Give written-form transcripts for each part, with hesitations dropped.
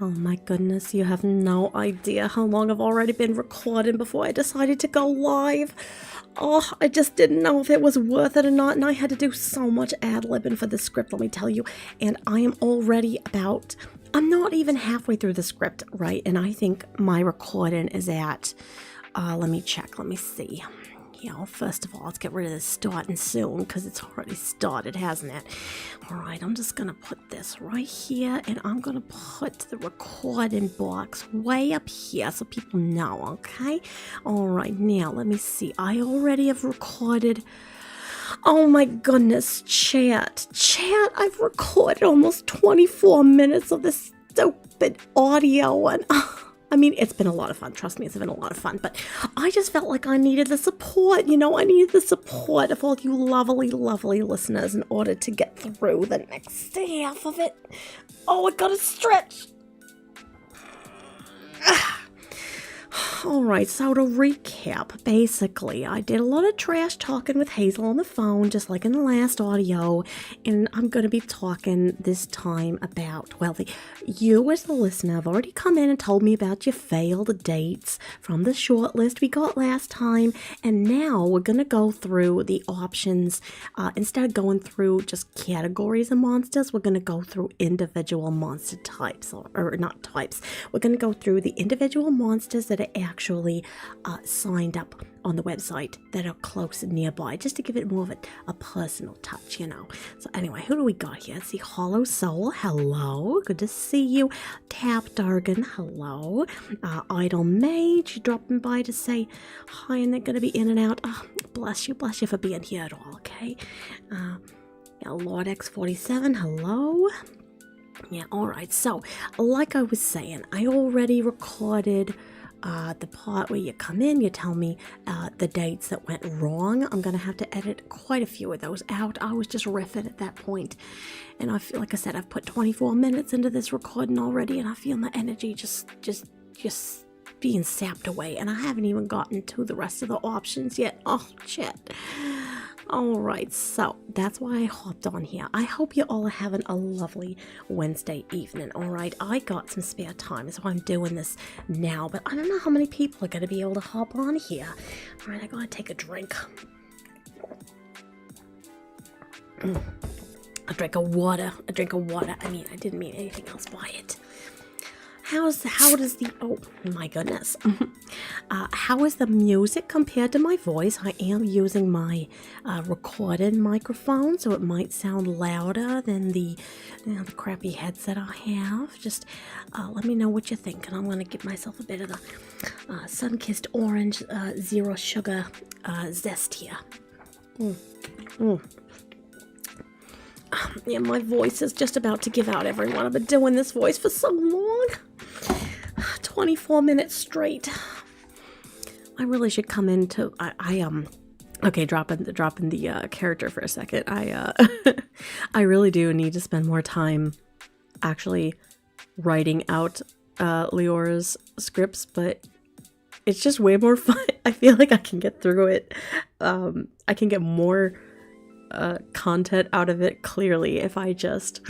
Oh my goodness, you have no idea how long I've already been recording before I decided to go live. Oh, I just didn't know if it was worth it or not, and I had to do so much ad-libbing for the script, let me tell you. And I am already I'm not even halfway through the script, right? And I think my recording is at, let me check, let me see. You know, first of all, let's get rid of this starting soon, because it's already started, hasn't it? Alright, I'm just going to put this right here, and I'm going to put the recording box way up here so people know, okay? Alright, now, let me see. I already have recorded... Oh my goodness, chat, I've recorded almost 24 minutes of this stupid audio, and... I mean, it's been a lot of fun. Trust me, it's been a lot of fun. But I just felt like I needed the support. You know, I needed the support of all you lovely, lovely listeners in order to get through the next half of it. Oh, I gotta stretch. Alright, so to recap, basically, I did a lot of trash talking with Hazel on the phone, just like in the last audio, and I'm going to be talking this time about, well, you as the listener have already come in and told me about your failed dates from the short list we got last time, and now we're going to go through the options. Instead of going through just categories of monsters, we're going to go through individual monster types, or not types. We're going to go through the individual monsters that are actually signed up on the website that are close and nearby, just to give it more of a personal touch, you know. So anyway, who do we got here? Let's see, Hollow Soul, hello, good to see you. Tap Dargan, hello. Idle Mage, dropping by to say hi, and they're going to be in and out. Oh, bless you for being here at all, okay. Yeah, Lord X47, hello. Yeah, alright, so like I was saying, I already recorded the part where you come in, you tell me the dates that went wrong. I'm going to have to edit quite a few of those out. I was just riffing at that point, and I feel like I said, I've put 24 minutes into this recording already, and I feel my energy just being sapped away, and I haven't even gotten to the rest of the options yet. Oh, shit. Alright, so that's why I hopped on here. I hope you all are having a lovely Wednesday evening, alright? I got some spare time, so I'm doing this now, but I don't know how many people are going to be able to hop on here. Alright, I gotta take a drink. A drink of water. I mean, I didn't mean anything else by it. How does the, oh my goodness, how is the music compared to my voice? I am using my recorded microphone, so it might sound louder than the crappy headset I have. Just let me know what you think, and I'm going to give myself a bit of the sun-kissed orange zero sugar zest here. Yeah, my voice is just about to give out, everyone. I've been doing this voice for so long. 24 minutes straight. I really should come into okay, dropping the character for a second. I really do need to spend more time actually writing out Leora's scripts, but it's just way more fun. I feel like I can get through it. I can get more content out of it clearly if I just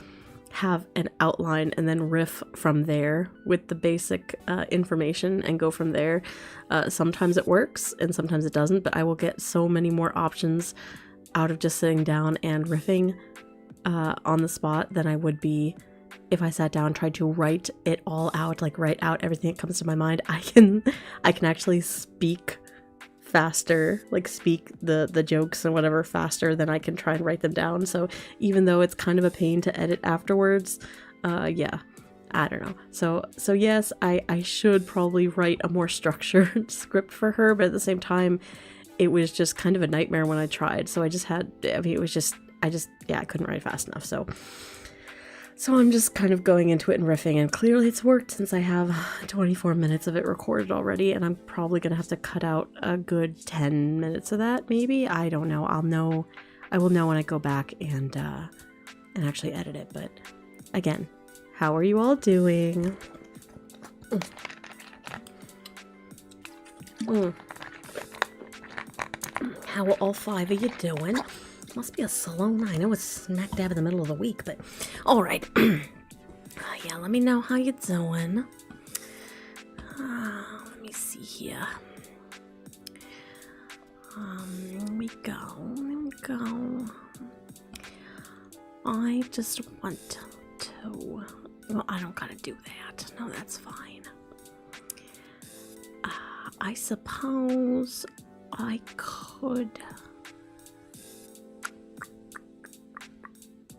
have an outline and then riff from there with the basic information and go from there. Sometimes it works and sometimes it doesn't, but I will get so many more options out of just sitting down and riffing on the spot than I would be if I sat down and tried to write it all out, like write out everything that comes to my mind. I can actually speak faster, like speak the jokes and whatever faster than I can try and write them down. So even though it's kind of a pain to edit afterwards, yeah, I don't know. So yes, I should probably write a more structured script for her, but at the same time, it was just kind of a nightmare when I tried. So I couldn't write fast enough. So I'm just kind of going into it and riffing, and clearly it's worked since I have 24 minutes of it recorded already, and I'm probably going to have to cut out a good 10 minutes of that, maybe? I don't know. I will know when I go back and actually edit it, but again, how are you all doing? How are all 5 of you doing? Must be a slow night. I know it's smack dab in the middle of the week, but alright. Yeah, let me know how you're doing. Let me see here. There we go. I just want to... Well, I don't gotta do that. No, that's fine. I suppose I could...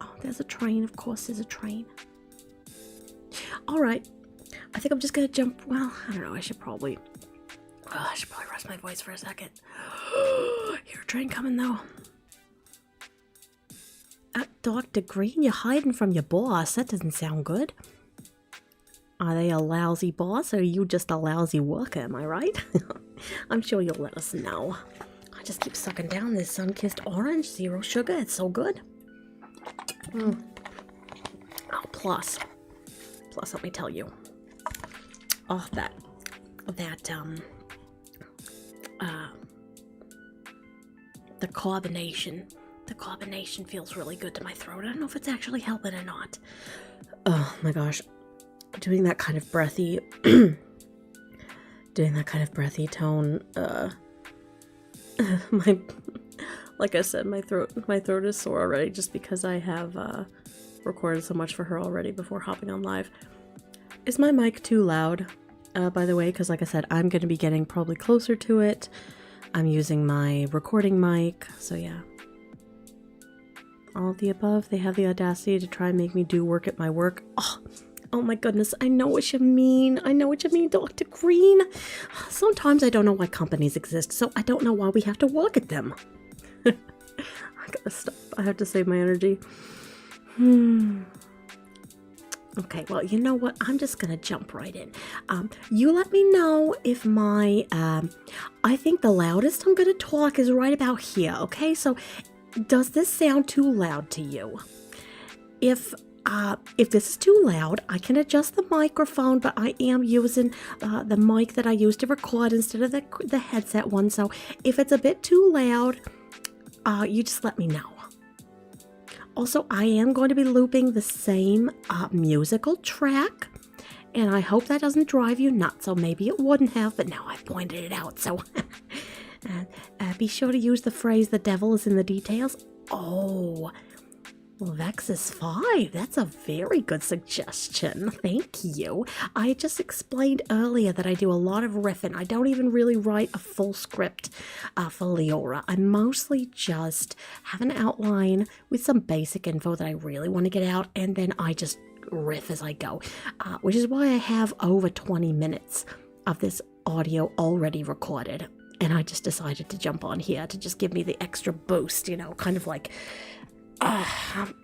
Oh, there's a train. Of course there's a train. Alright. I think I'm just gonna jump... Well, I don't know. I should probably rest my voice for a second. Hear a train coming, though. Dr. Green, you're hiding from your boss. That doesn't sound good. Are they a lousy boss, or are you just a lousy worker? Am I right? I'm sure you'll let us know. I just keep sucking down this sun-kissed orange. 0 sugar. It's so good. Oh, plus, let me tell you. Oh, the carbonation. The carbonation feels really good to my throat. I don't know if it's actually helping or not. Oh my gosh. Doing that kind of breathy tone, like I said, my throat is sore already just because I have recorded so much for her already before hopping on live. Is my mic too loud, by the way? Because like I said, I'm going to be getting probably closer to it. I'm using my recording mic, so yeah. All of the above. They have the audacity to try and make me do work at my work. Oh my goodness, I know what you mean. I know what you mean, Dr. Green. Sometimes I don't know why companies exist, so I don't know why we have to work at them. I gotta stop. I have to save my energy. Okay, well, you know what? I'm just gonna jump right in. You let me know if my, I think the loudest I'm gonna talk is right about here, okay? So, does this sound too loud to you? If this is too loud, I can adjust the microphone, but I am using the mic that I use to record instead of the headset one. So if it's a bit too loud, you just let me know. Also, I am going to be looping the same musical track, and I hope that doesn't drive you nuts. So maybe it wouldn't have, but now I've pointed it out. So be sure to use the phrase, "the devil is in the details." Oh, well, Vexus 5, that's a very good suggestion. Thank you. I just explained earlier that I do a lot of riffing. I don't even really write a full script for Leora. I mostly just have an outline with some basic info that I really want to get out, and then I just riff as I go, which is why I have over 20 minutes of this audio already recorded. And I just decided to jump on here to just give me the extra boost, you know, kind of like I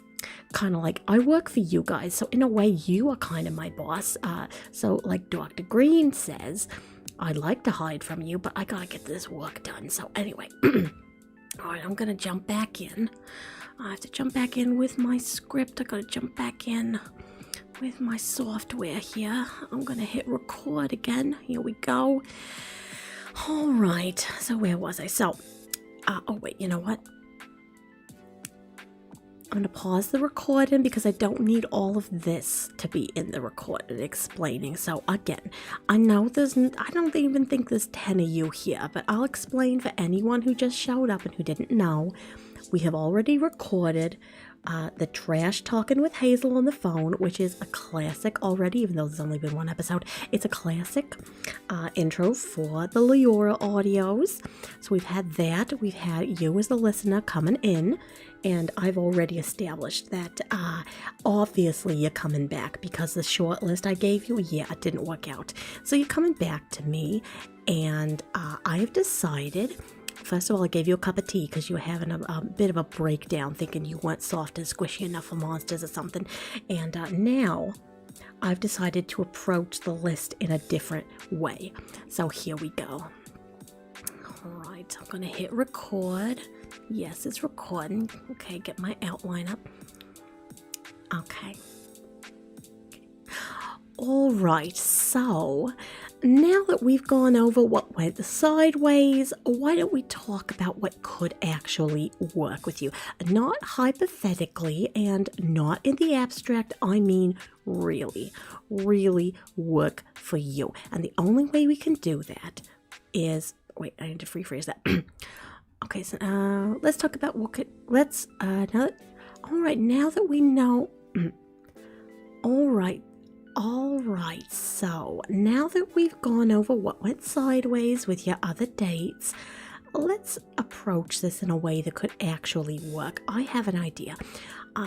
work for you guys, so in a way you are kind of my boss. So like Dr. Green says, I'd like to hide from you, but I gotta get this work done. So anyway, alright, I'm gonna jump back in. I have to jump back in with my script. I gotta jump back in with my software here. I'm gonna hit record again. Here we go. Alright, so where was I? So, oh wait, you know what? I'm going to pause the recording because I don't need all of this to be in the recording explaining. So again, I know I don't even think there's 10 of you here, but I'll explain for anyone who just showed up and who didn't know. We have already recorded the Trash Talking with Hazel on the Phone, which is a classic already, even though there's only been one episode. It's a classic intro for the Leora audios. So we've had that. We've had you as the listener coming in, and I've already established that obviously you're coming back because the short list I gave you, it didn't work out. So you're coming back to me, and I have decided... First of all, I gave you a cup of tea because you were having a bit of a breakdown, thinking you weren't soft and squishy enough for monsters or something. And now I've decided to approach the list in a different way. So here we go. All right, I'm going to hit record. Yes, it's recording. Okay, get my outline up. Okay. All right, so... now that we've gone over what went sideways, why don't we talk about what could actually work with you? Not hypothetically and not in the abstract, I mean really, really work for you. And the only way we can do that is, wait, I need to rephrase that. Okay, so let's talk about what could, let's, now that we know, all right, so now that we've gone over what went sideways with your other dates, let's approach this in a way that could actually work. I have an idea.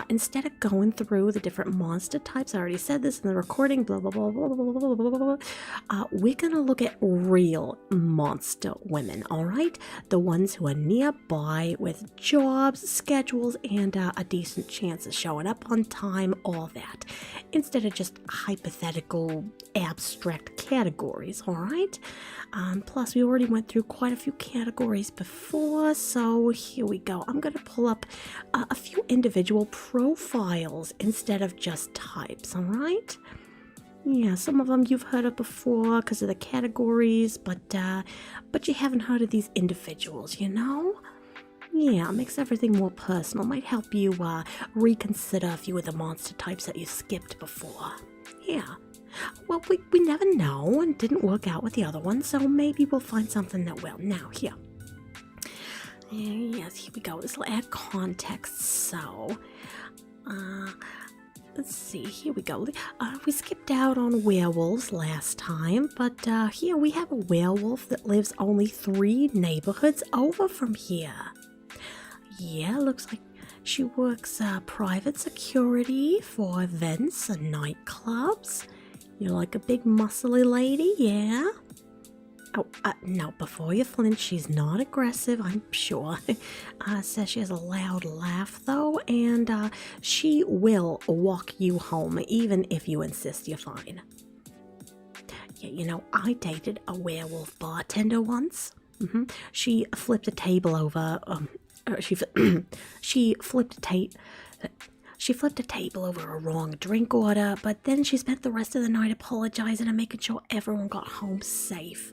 Instead of going through the different monster types, I already said this in the recording, blah, blah, blah, blah, blah, blah, blah, blah, blah, we're going to look at real monster women, all right? The ones who are nearby with jobs, schedules, and a decent chance of showing up on time, all that, instead of just hypothetical, abstract categories, all right? Plus, we already went through quite a few categories before, so here we go. I'm going to pull up a few individual profiles instead of just types, all right? Yeah, some of them you've heard of before because of the categories, but you haven't heard of these individuals, you know? Yeah, it makes everything more personal. Might help you reconsider a few of the monster types that you skipped before. Yeah. Well, we never know, and didn't work out with the other one, so maybe we'll find something that will. Now, here. Yes, here we go. This will add context, so... let's see, here we go. We skipped out on werewolves last time, but here we have a werewolf that lives only 3 neighborhoods over from here. Yeah, looks like she works private security for events and nightclubs. You're like a big muscly lady, yeah? Oh, no, before you flinch, she's not aggressive, I'm sure. Says she has a loud laugh, though, and she will walk you home, even if you insist you're fine. Yeah, you know, I dated a werewolf bartender once. She flipped a table over, she flipped a table over a wrong drink order, but then she spent the rest of the night apologizing and making sure everyone got home safe.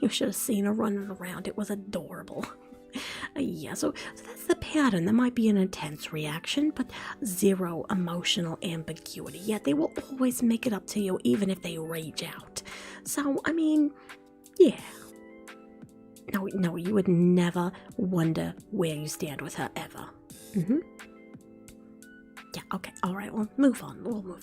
You should have seen her running around. It was adorable. Yeah, so that's the pattern. There might be an intense reaction, but zero emotional ambiguity. Yet they will always make it up to you, even if they rage out. So, I mean, yeah. No, you would never wonder where you stand with her, ever. Yeah, okay, alright, we'll move on.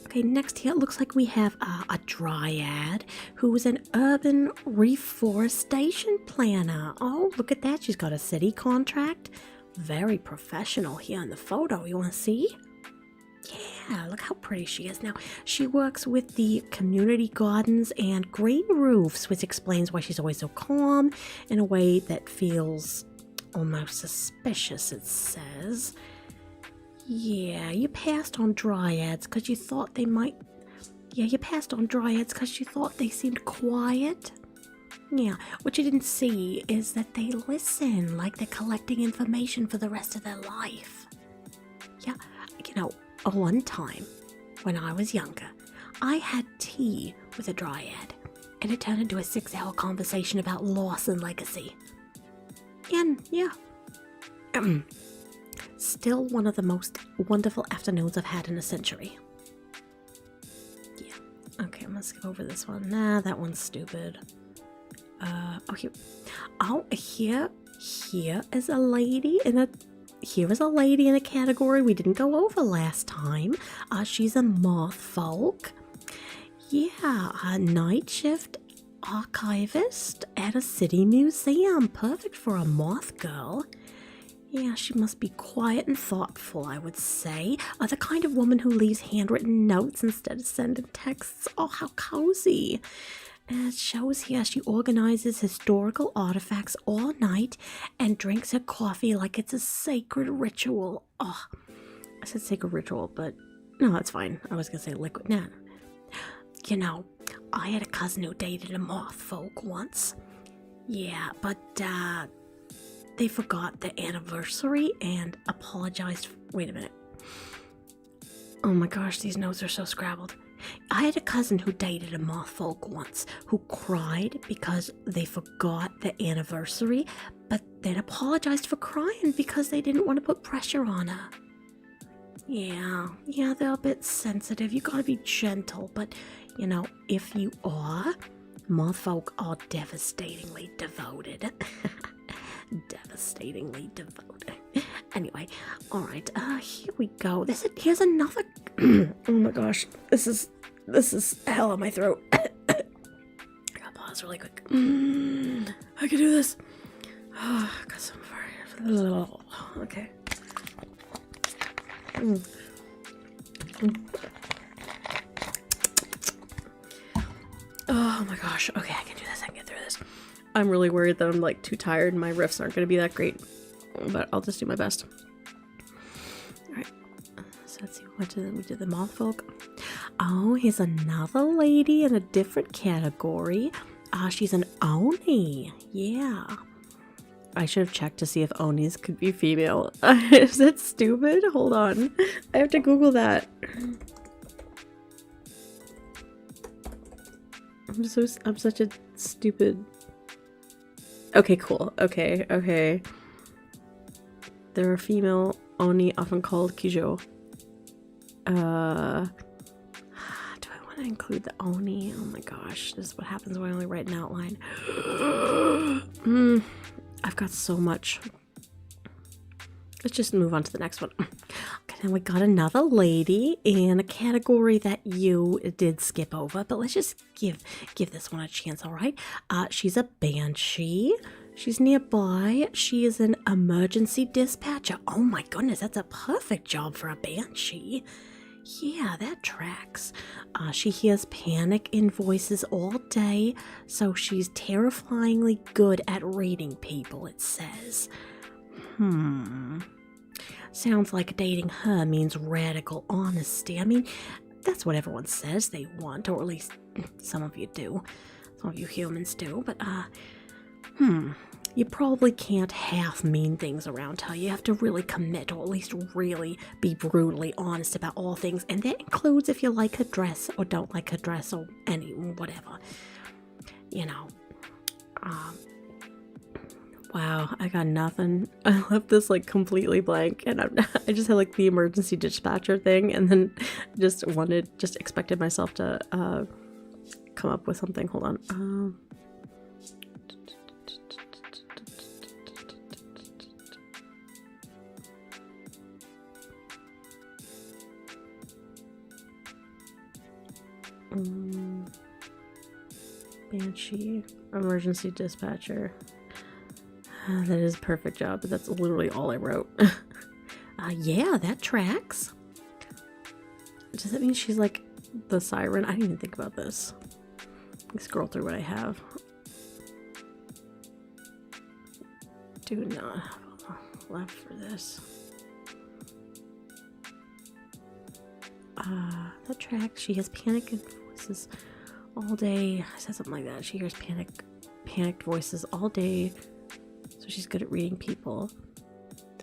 Okay, next here, it looks like we have a dryad who is an urban reforestation planner. Oh, look at that, she's got a city contract. Very professional here in the photo. You want to see? Yeah, look how pretty she is. Now, she works with the community gardens and green roofs, which explains why she's always so calm in a way that feels almost suspicious, it says. Yeah, you passed on dryads because you thought they might... Yeah, you passed on dryads because you thought they seemed quiet. Yeah, what you didn't see is that they listen, like they're collecting information for the rest of their life. Yeah, you know, one time, when I was younger, I had tea with a dryad, and it turned into a 6-hour conversation about loss and legacy. And, yeah... Still one of the most wonderful afternoons I've had in a century. Yeah. Okay, I'm gonna skip over this one. Nah, that one's stupid. Here is a lady in a... Here is a lady in a category we didn't go over last time. She's a moth folk. Yeah, a night shift archivist at a city museum. Perfect for a moth girl. Yeah, she must be quiet and thoughtful, I would say. The kind of woman who leaves handwritten notes instead of sending texts. Oh, how cozy. And it shows here she organizes historical artifacts all night and drinks her coffee like it's a sacred ritual. Oh, I said sacred ritual, but no, that's fine. I was going to say liquid. Nah. You know, I had a cousin who dated a moth folk once. Yeah, but, they forgot the anniversary and apologized. Wait a minute. Oh my gosh, these notes are so scrabbled. I had a cousin who dated a moth folk once who cried because they forgot the anniversary, but then apologized for crying because they didn't want to put pressure on her. Yeah, they're a bit sensitive. You gotta be gentle, but, if you are, mothfolk are devastatingly devoted. Devastatingly devoted. Anyway, alright, here we go. Here's another... Oh my gosh, this is hell in my throat. I gotta pause really quick. I can do this. Oh, got some fire. Okay. Oh my gosh. Okay, I can do this. I can get through this. I'm really worried that I'm like too tired and my riffs aren't going to be that great, but I'll just do my best. Alright, so let's see. We did the mothfolk. Oh, here's another lady in a different category. She's an Oni. Yeah. I should have checked to see if Onis could be female. Is that stupid? Hold on. I have to Google that. I'm such a stupid... Okay, cool. Okay. There are female Oni, often called Kijo. Do I want to include the Oni? Oh my gosh. This is what happens when I only write an outline. I've got so much. Let's just move on to the next one. Okay, then we got another lady in a category that you did skip over, but let's just give this one a chance, all right? She's a banshee. She's nearby. She is an emergency dispatcher. Oh my goodness, that's a perfect job for a banshee. Yeah, that tracks. She hears panic in voices all day, so she's terrifyingly good at reading people, it says. Sounds like dating her means radical honesty. I mean, that's what everyone says they want, or at least some of you do. Some of you humans do, but, you probably can't half mean things around her. You have to really commit, or at least really be brutally honest about all things, and that includes if you like her dress or don't like her dress or whatever. Wow, I got nothing. I left this like completely blank, and I just had like the emergency dispatcher thing, and then just expected myself to come up with something. Hold on. Banshee, emergency dispatcher. That is a perfect job, but that's literally all I wrote. Yeah, that tracks. Does that mean she's like the siren? I didn't even think about this. Let me scroll through what I have. Do not have left for this. That tracks. She has panic and voices all day. I said something like that. She hears panicked voices all day. So she's good at reading people.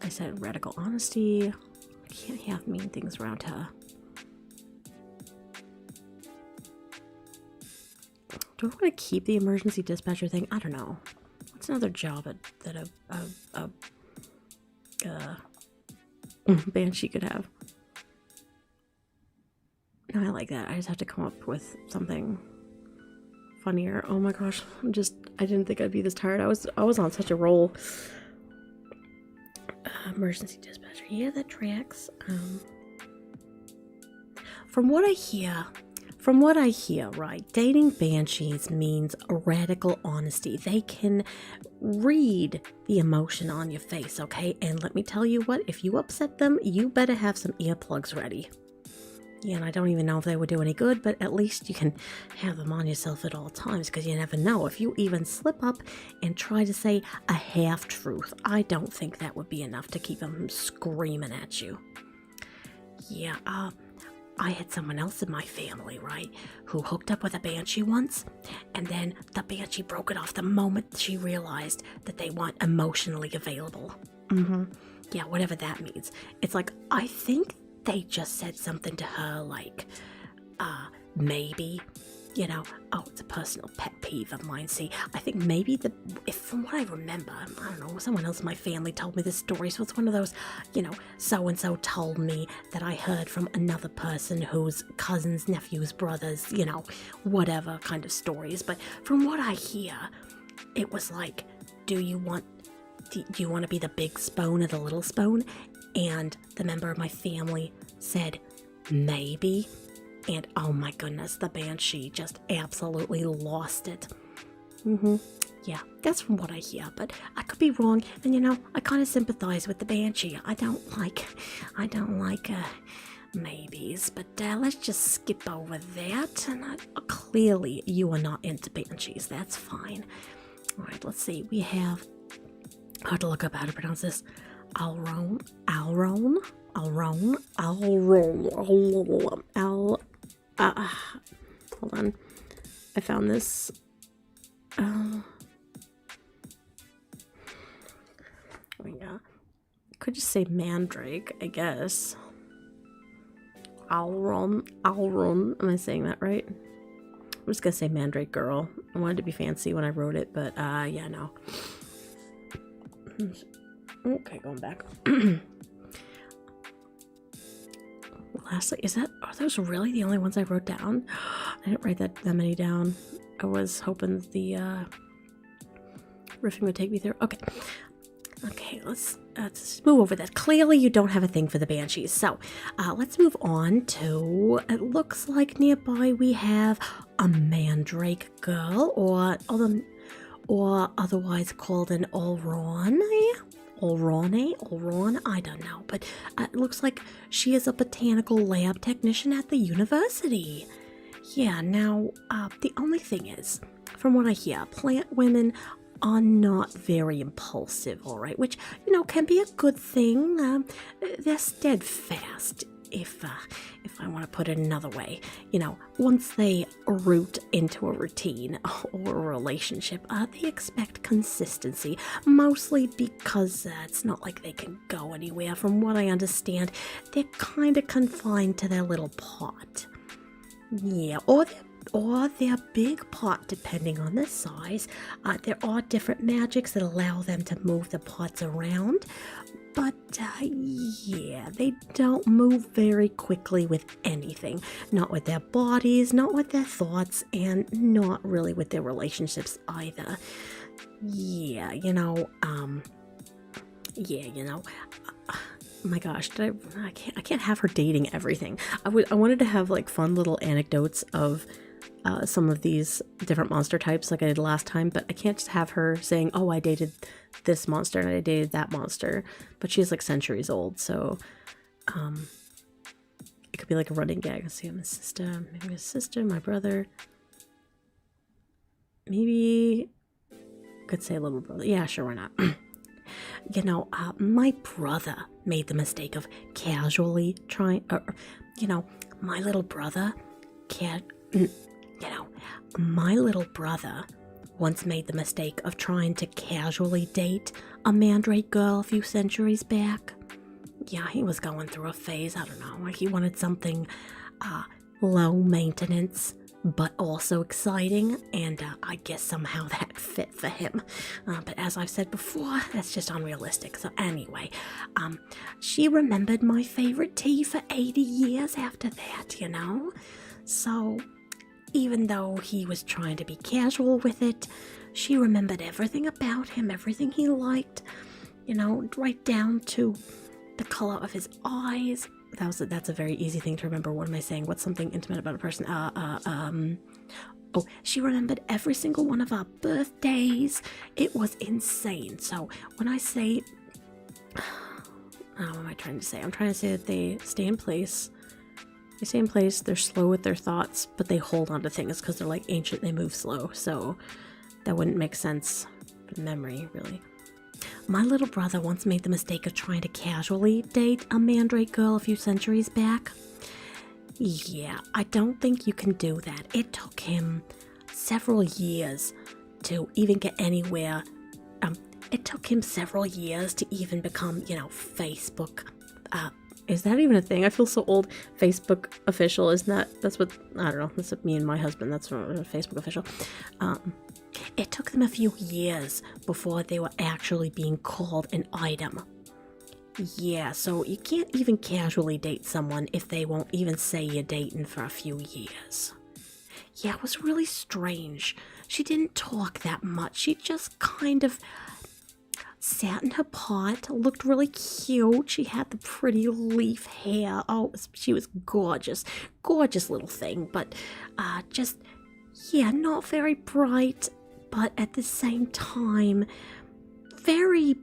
I said radical honesty. I can't have mean things around her. Do I want to keep the emergency dispatcher thing? I don't know. What's another job that a banshee could have? No, I like that. I just have to come up with something funnier. Oh my gosh, I didn't think I'd be this tired. I was on such a roll. Emergency dispatcher. Yeah, that tracks. From what I hear, right, dating banshees means radical honesty. They can read the emotion on your face, okay? And let me tell you what, if you upset them, you better have some earplugs ready. Yeah, and I don't even know if they would do any good, but at least you can have them on yourself at all times, because you never know. If you even slip up and try to say a half-truth, I don't think that would be enough to keep them from screaming at you. Yeah, I had someone else in my family, right, who hooked up with a banshee once, and then the banshee broke it off the moment she realized that they weren't emotionally available. Yeah, whatever that means. It's like, I think they just said something to her like, maybe, Oh, it's a personal pet peeve of mine. See, I think maybe if from what I remember, I don't know, someone else in my family told me this story, so it's one of those, so-and-so told me that I heard from another person whose cousins, nephews, brothers, whatever kind of stories. But from what I hear, it was like, do you want to be the big spoon or the little spoon? And the member of my family said, maybe. And oh my goodness, the banshee just absolutely lost it. Yeah, that's from what I hear, but I could be wrong. And I kind of sympathize with the banshee. I don't like maybes, but let's just skip over that. And clearly, you are not into banshees. That's fine. All right, let's see. We have. I have to look up how to pronounce this. Hold on. I found this. Yeah. Could just say mandrake, I guess. Alron. Am I saying that right? I'm just gonna say mandrake girl. I wanted to be fancy when I wrote it, but yeah, no. Okay, going back. Lastly, are those really the only ones I wrote down? I didn't write that many down. I was hoping the riffing would take me through. Okay, let's move over that. Clearly, you don't have a thing for the banshees. So, let's move on to, it looks like nearby we have a mandrake girl, or otherwise called an Olron, I don't know, but it looks like she is a botanical lab technician at the university. Yeah, now, the only thing is, from what I hear, plant women are not very impulsive, all right, which, can be a good thing. They're steadfast, if I want to put it another way. Once they root into a routine or a relationship, they expect consistency, mostly because it's not like they can go anywhere. From what I understand, they're kind of confined to their little pot. Yeah, or their big pot, depending on the size. There are different magics that allow them to move the pots around, but yeah, they don't move very quickly with anything. Not with their bodies, not with their thoughts, and not really with their relationships either. Yeah, my gosh, I can't have her dating everything. I wanted to have like fun little anecdotes of some of these different monster types like I did last time, but I can't just have her saying, oh, I dated this monster and I dated that monster, but she's like centuries old, so it could be like a running gag. Let's see, I'm a sister, maybe a sister, my brother, maybe could say a little brother. Yeah, sure, why not? My brother made the mistake of casually trying, my little brother once made the mistake of trying to casually date a mandrake girl a few centuries back. Yeah, he was going through a phase, I don't know, he wanted something low maintenance, but also exciting, and I guess somehow that fit for him. But as I've said before, that's just unrealistic. So anyway, she remembered my favorite tea for 80 years after that, So even though he was trying to be casual with it, she remembered everything about him, everything he liked, right down to the color of his eyes. That's a very easy thing to remember. What am I saying? What's something intimate about a person? She remembered every single one of our birthdays. It was insane. So when I say, what am I trying to say? I'm trying to say that they stay in place. They stay in place. They're slow with their thoughts, but they hold on to things because they're like ancient. They move slow. So that wouldn't make sense for memory, really. My little brother once made the mistake of trying to casually date a mandrake girl a few centuries back. Yeah, I don't think you can do that. It took him several years to even get anywhere. It took him several years to even become, Facebook Is that even a thing? I feel so old. Facebook official, isn't that? That's what, I don't know. That's what me and my husband. That's what Facebook official. It took them a few years before they were actually being called an item. Yeah, so you can't even casually date someone if they won't even say you're dating for a few years. Yeah, it was really strange. She didn't talk that much. She just kind of sat in her pot, looked really cute. She had the pretty leaf hair. Oh, she was gorgeous. Gorgeous little thing, but just, yeah, not very bright, but at the same time, very,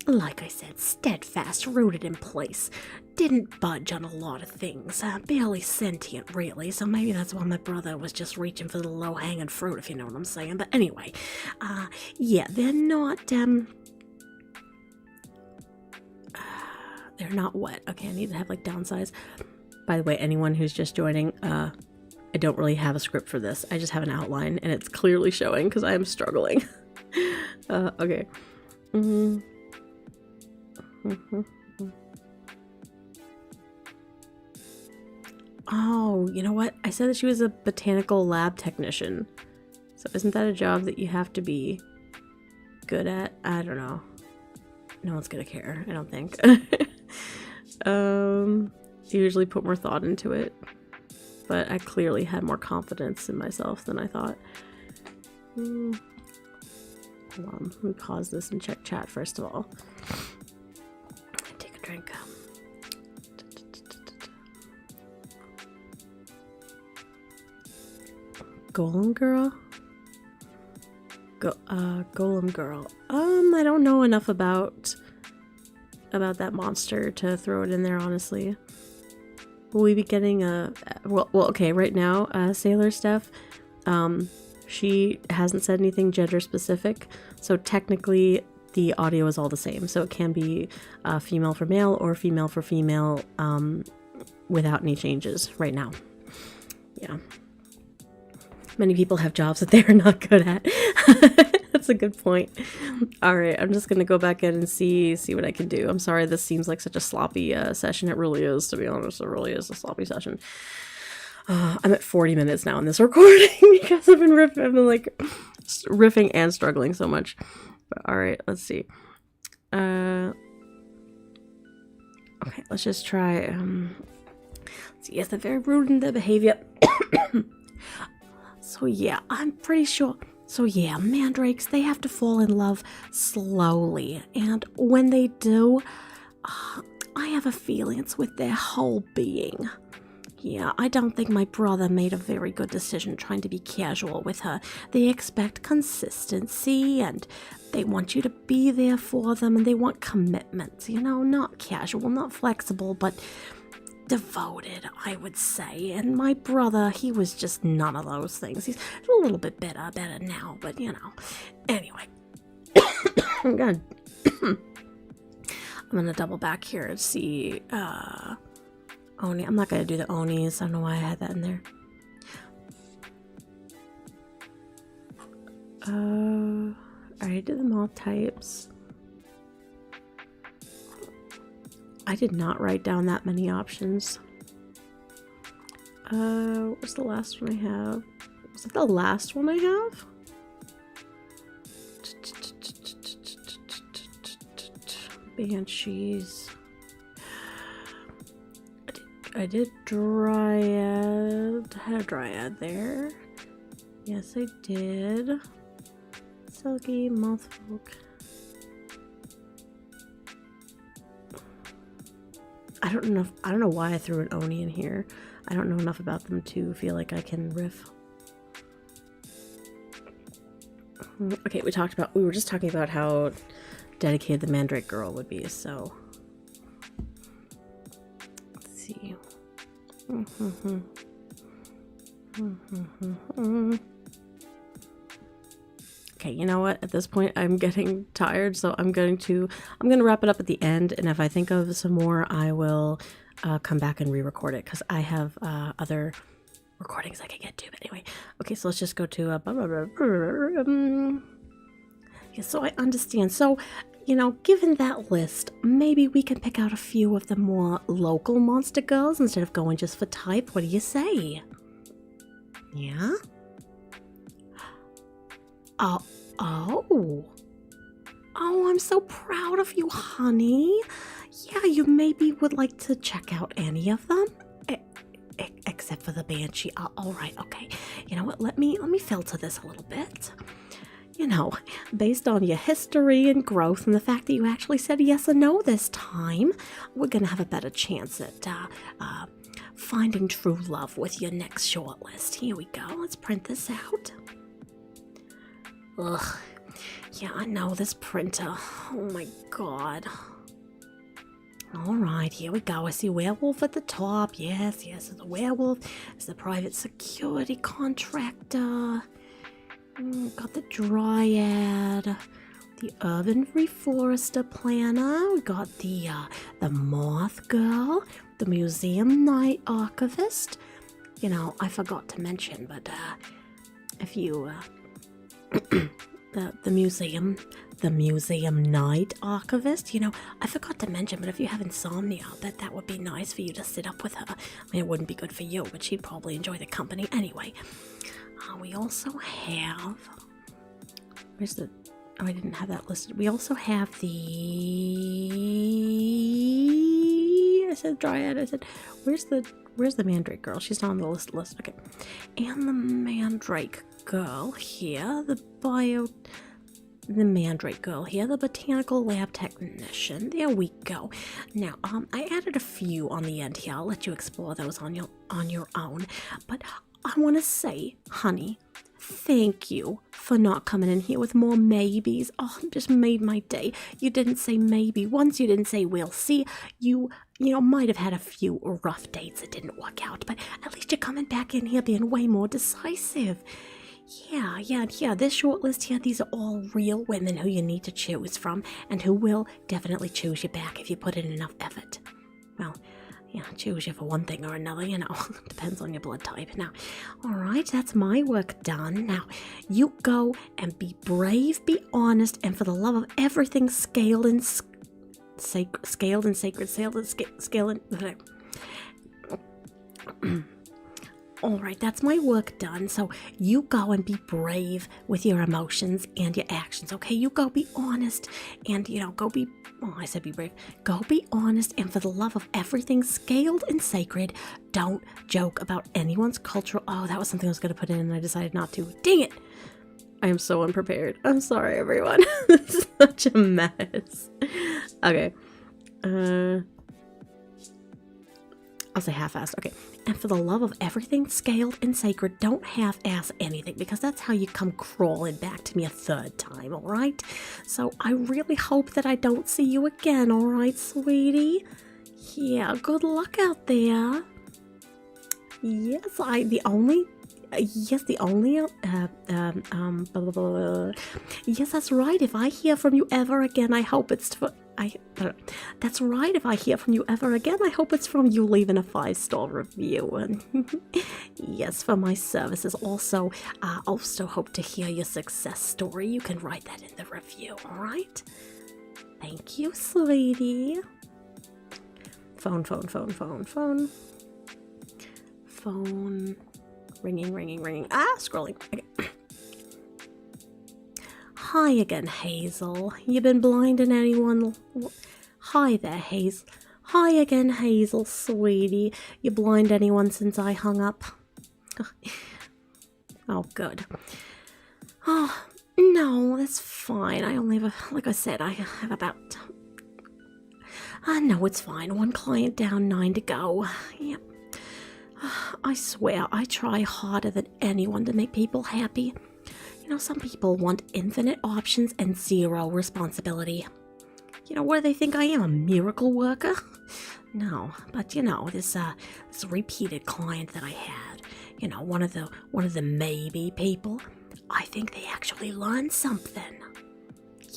like I said, steadfast, rooted in place. Didn't budge on a lot of things. Barely sentient, really, so maybe that's why my brother was just reaching for the low-hanging fruit, if you know what I'm saying. But anyway, yeah, they're not, they're not what? Okay, I need to have, like, downsize. By the way, anyone who's just joining, I don't really have a script for this. I just have an outline, and it's clearly showing, because I am struggling. Okay. Oh, you know what? I said that she was a botanical lab technician. So isn't that a job that you have to be good at? I don't know. No one's gonna care, I don't think. Usually put more thought into it. But I clearly had more confidence in myself than I thought. Hold on, let me pause this and check chat first of all. Take a drink. Golem girl? Golem girl. I don't know enough about that monster to throw it in there, honestly. Will we be getting well, okay, right now, Sailor Steph, she hasn't said anything gender specific, so technically the audio is all the same. So it can be female for male or female for female, without any changes right now. Yeah. Many people have jobs that they're not good at. That's a good point. Alright, I'm just gonna go back in and see what I can do. I'm sorry this seems like such a sloppy session. It really is, to be honest. It really is a sloppy session. I'm at 40 minutes now in this recording because I've been like riffing and struggling so much. But alright, let's see. Okay, let's just try. Let's see, yes, they're very rude in their behavior. So yeah, I'm pretty sure. So yeah, mandrakes, they have to fall in love slowly. And when they do, I have a feeling it's with their whole being. Yeah, I don't think my brother made a very good decision trying to be casual with her. They expect consistency, and they want you to be there for them, and they want commitment. You know, not casual, not flexible, but devoted, I would say. And my brother, he was just none of those things. He's a little bit better now, but you know. Anyway, I'm gonna double back here and see Oni. I'm not gonna do the Onis. I don't know why I had that in there. I already did the moth types. I did not write down that many options. What was the last one I have? Was it the last one I have? Banshees. I did Dryad. I had a Dryad there. Yes, I did. Silky, Mothfolk. I don't know why I threw an Oni in here. I don't know enough about them to feel like I can riff. Okay, we were just talking about how dedicated the Mandrake girl would be, so let's see. Okay, you know what? At this point, I'm getting tired, so I'm gonna wrap it up at the end, and if I think of some more, I will come back and re-record it, because I have other recordings I can get to. But anyway, okay, so let's just go to yeah, so I understand. So Given that list, maybe we can pick out a few of the more local monster girls instead of going just for type. What do you say? Yeah? Oh. Oh, I'm so proud of you, honey. Yeah, you maybe would like to check out any of them? Except for the Banshee. All right, okay. You know what? Let me filter this a little bit. Based on your history and growth and the fact that you actually said yes or no this time, we're going to have a better chance at finding true love with your next shortlist. Here we go. Let's print this out. Ugh. Yeah, I know this printer. Oh my god. Alright, here we go. I see werewolf at the top. Yes, the werewolf is the private security contractor. Got the dryad, the urban reforester planner. We got the moth girl, the museum night archivist. I forgot to mention, but if you the museum night archivist, I forgot to mention, but if you have insomnia, that would be nice for you to sit up with her. I mean, it wouldn't be good for you, but she'd probably enjoy the company anyway. We also have, I didn't have that listed. We also have I said dryad. I said, where's the mandrake girl? She's not on the list. Okay. And the mandrake girl here, the mandrake girl here, the botanical lab technician. There we go. Now, I added a few on the end here. I'll let you explore those on your own. But I want to say, honey, thank you for not coming in here with more maybes. Oh, it just made my day. You didn't say maybe once. You didn't say we'll see. You might have had a few rough dates that didn't work out, but at least you're coming back in here being way more decisive. Yeah, this shortlist here, these are all real women who you need to choose from and who will definitely choose you back if you put in enough effort. Well, choose you for one thing or another, depends on your blood type. Now, all right, that's my work done. Now, you go and be brave, be honest, and for the love of everything scaled and sacred. All right, that's my work done. So you go and be brave with your emotions and your actions, okay? You go be honest and, I said be brave. Go be honest, and for the love of everything scaled and sacred, don't joke about anyone's cultural... Oh, that was something I was going to put in and I decided not to. Dang it! I am so unprepared. I'm sorry, everyone. This is such a mess. Okay. I'll say half-assed. Okay. And for the love of everything scaled and sacred, don't half-ass anything, because that's how you come crawling back to me a third time, all right? So I really hope that I don't see you again, all right, sweetie? Yeah, good luck out there. Yes, yes, that's right. If I hear from you ever again, I hope it's that's right. If I hear from you ever again, I hope it's from you leaving a 5-star review. And yes, for my services. Also, I also hope to hear your success story. You can write that in the review, all right? Thank you, sweetie. Phone. Ringing. Scrolling. Okay. Hi again, Hazel. You been blinding anyone? Hi there, Hazel. Hi again, Hazel, sweetie. You blind anyone since I hung up? Oh, good. Oh, no, that's fine. I only have like I said, I have about... no, it's fine. 1 client down, 9 to go. Yep. I swear, I try harder than anyone to make people happy. Some people want infinite options and 0 responsibility. What do they think I am, a miracle worker? No, but this repeated client that I had, one of the maybe people, I think they actually learned something.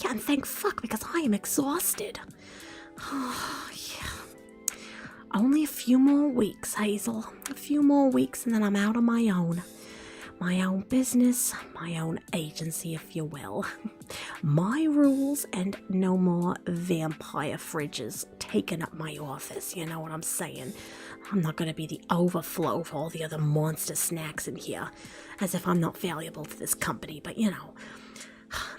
Yeah, and thank fuck, because I am exhausted. Oh, yeah. Only a few more weeks, Hazel. A few more weeks and then I'm out on my own. my own business, my own agency, if you will. My rules and no more vampire fridges taking up my office, you know what I'm saying? I'm not going to be the overflow of all the other monster snacks in here, as if I'm not valuable to this company, but you know.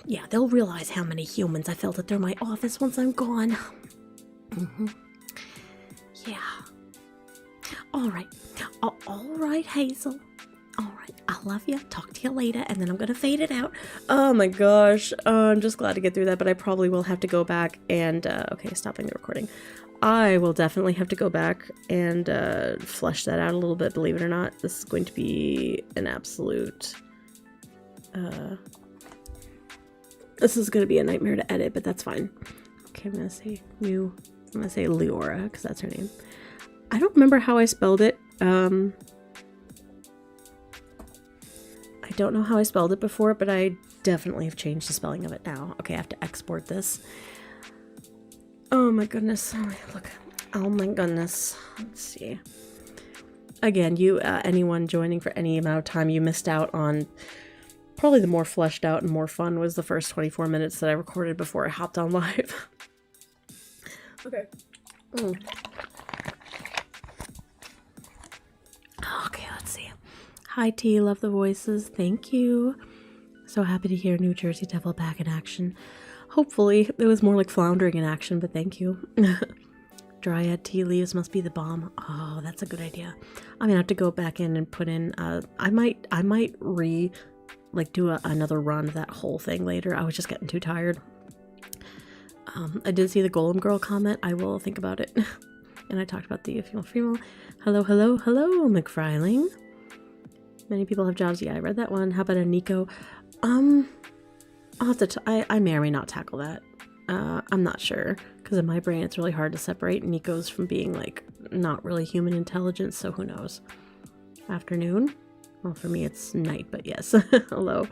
Yeah, they'll realize how many humans I filtered through my office once I'm gone. Yeah. Alright, Hazel. Alright, I love you. Talk to you later, and then I'm gonna fade it out. Oh my gosh. I'm just glad to get through that, but I probably will have to go back and, okay, stopping the recording. I will definitely have to go back and, flesh that out a little bit, believe it or not. This is going to be an absolute, this is gonna be a nightmare to edit, but that's fine. Okay, I'm gonna say Leora, because that's her name. I don't remember how I spelled it. I don't know how I spelled it before, but I definitely have changed the spelling of it now. Okay, I have to export this. Oh my goodness. Oh, look. Oh my goodness. Let's see. Again, you, anyone joining for any amount of time, you missed out on probably the more fleshed out and more fun was the first 24 minutes that I recorded before I hopped on live. Okay. Okay, let's see. Hi T, love the voices. Thank you. So happy to hear New Jersey Devil back in action. Hopefully, it was more like floundering in action, but thank you. Dryad tea leaves must be the bomb. Oh, that's a good idea. I'm gonna have to go back in and put in, I might do another run of that whole thing later. I was just getting too tired. I did see the Golem Girl comment. I will think about it. And I talked about the female. Hello, McFryling. Many people have jobs. Yeah, I read that one. How about a Nico? I'll have to, I may or may not tackle that. I'm not sure, because in my brain it's really hard to separate Nico's from being like not really human intelligence, so who knows. Afternoon? Well, for me it's night, but yes. Hello.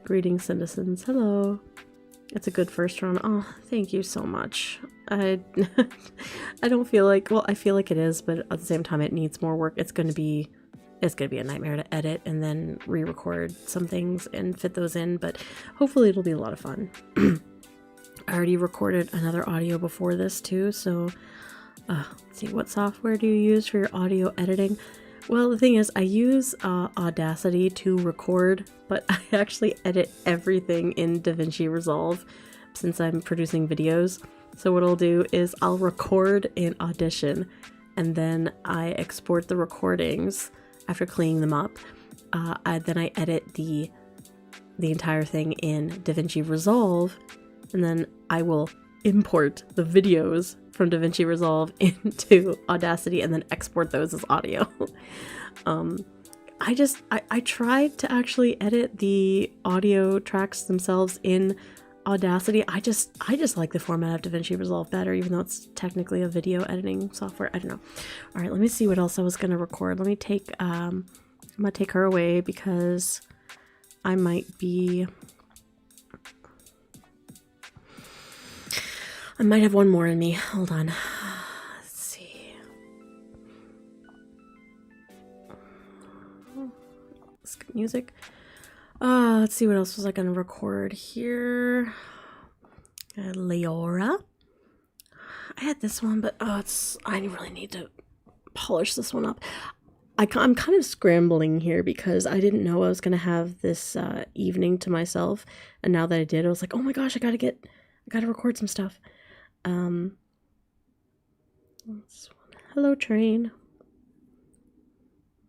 Greetings, citizens. Hello. It's a good first run. Oh, thank you so much. I don't feel like, well, I feel like it is, but at the same time it needs more work. It's gonna be a nightmare to edit and then re-record some things and fit those in, but hopefully it'll be a lot of fun. I already recorded another audio before this too, so let's see, what software do you use for your audio editing? Well, the thing is, I use Audacity to record, but I actually edit everything in DaVinci Resolve since I'm producing videos. So what I'll do is I'll record in Audition, and then I export the recordings after cleaning them up. Then I edit the entire thing in DaVinci Resolve, and then I will import the videos from DaVinci Resolve into Audacity and then export those as audio. I tried to actually edit the audio tracks themselves in Audacity. I just like the format of DaVinci Resolve better, even though it's technically a video editing software. I don't know. All right, let me see what else I was going to record. Let me take, I'm going to take her away because I might have one more in me. Hold on. Let's see. Skip music. Let's see, what else was I going to record here? Leora. I had this one, but I really need to polish this one up. I'm kind of scrambling here because I didn't know I was going to have this evening to myself. And now that I did, I was like, oh my gosh, I gotta record some stuff. Hello, train.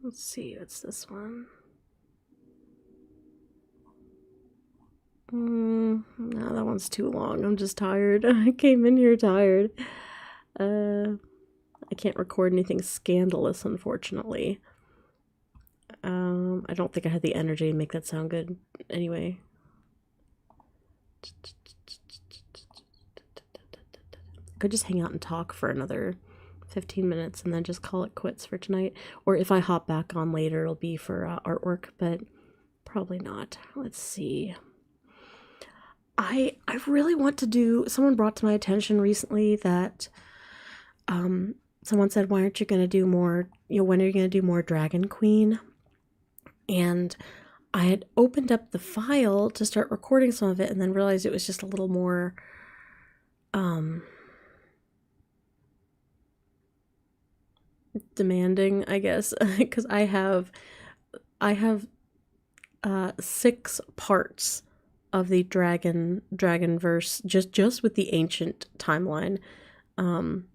Let's see, what's this one? No, that one's too long. I'm just tired. I came in here tired. I can't record anything scandalous, unfortunately. I don't think I had the energy to make that sound good anyway. Could just hang out and talk for another 15 minutes and then just call it quits for tonight. Or if I hop back on later, it'll be for artwork, but probably not. Let's see. I really want to do, someone brought to my attention recently that someone said, why aren't you going to do more, when are you going to do more Dragon Queen? And I had opened up the file to start recording some of it and then realized it was just a little more demanding, I guess, because I have 6 parts of the dragon verse just with the ancient timeline. I'm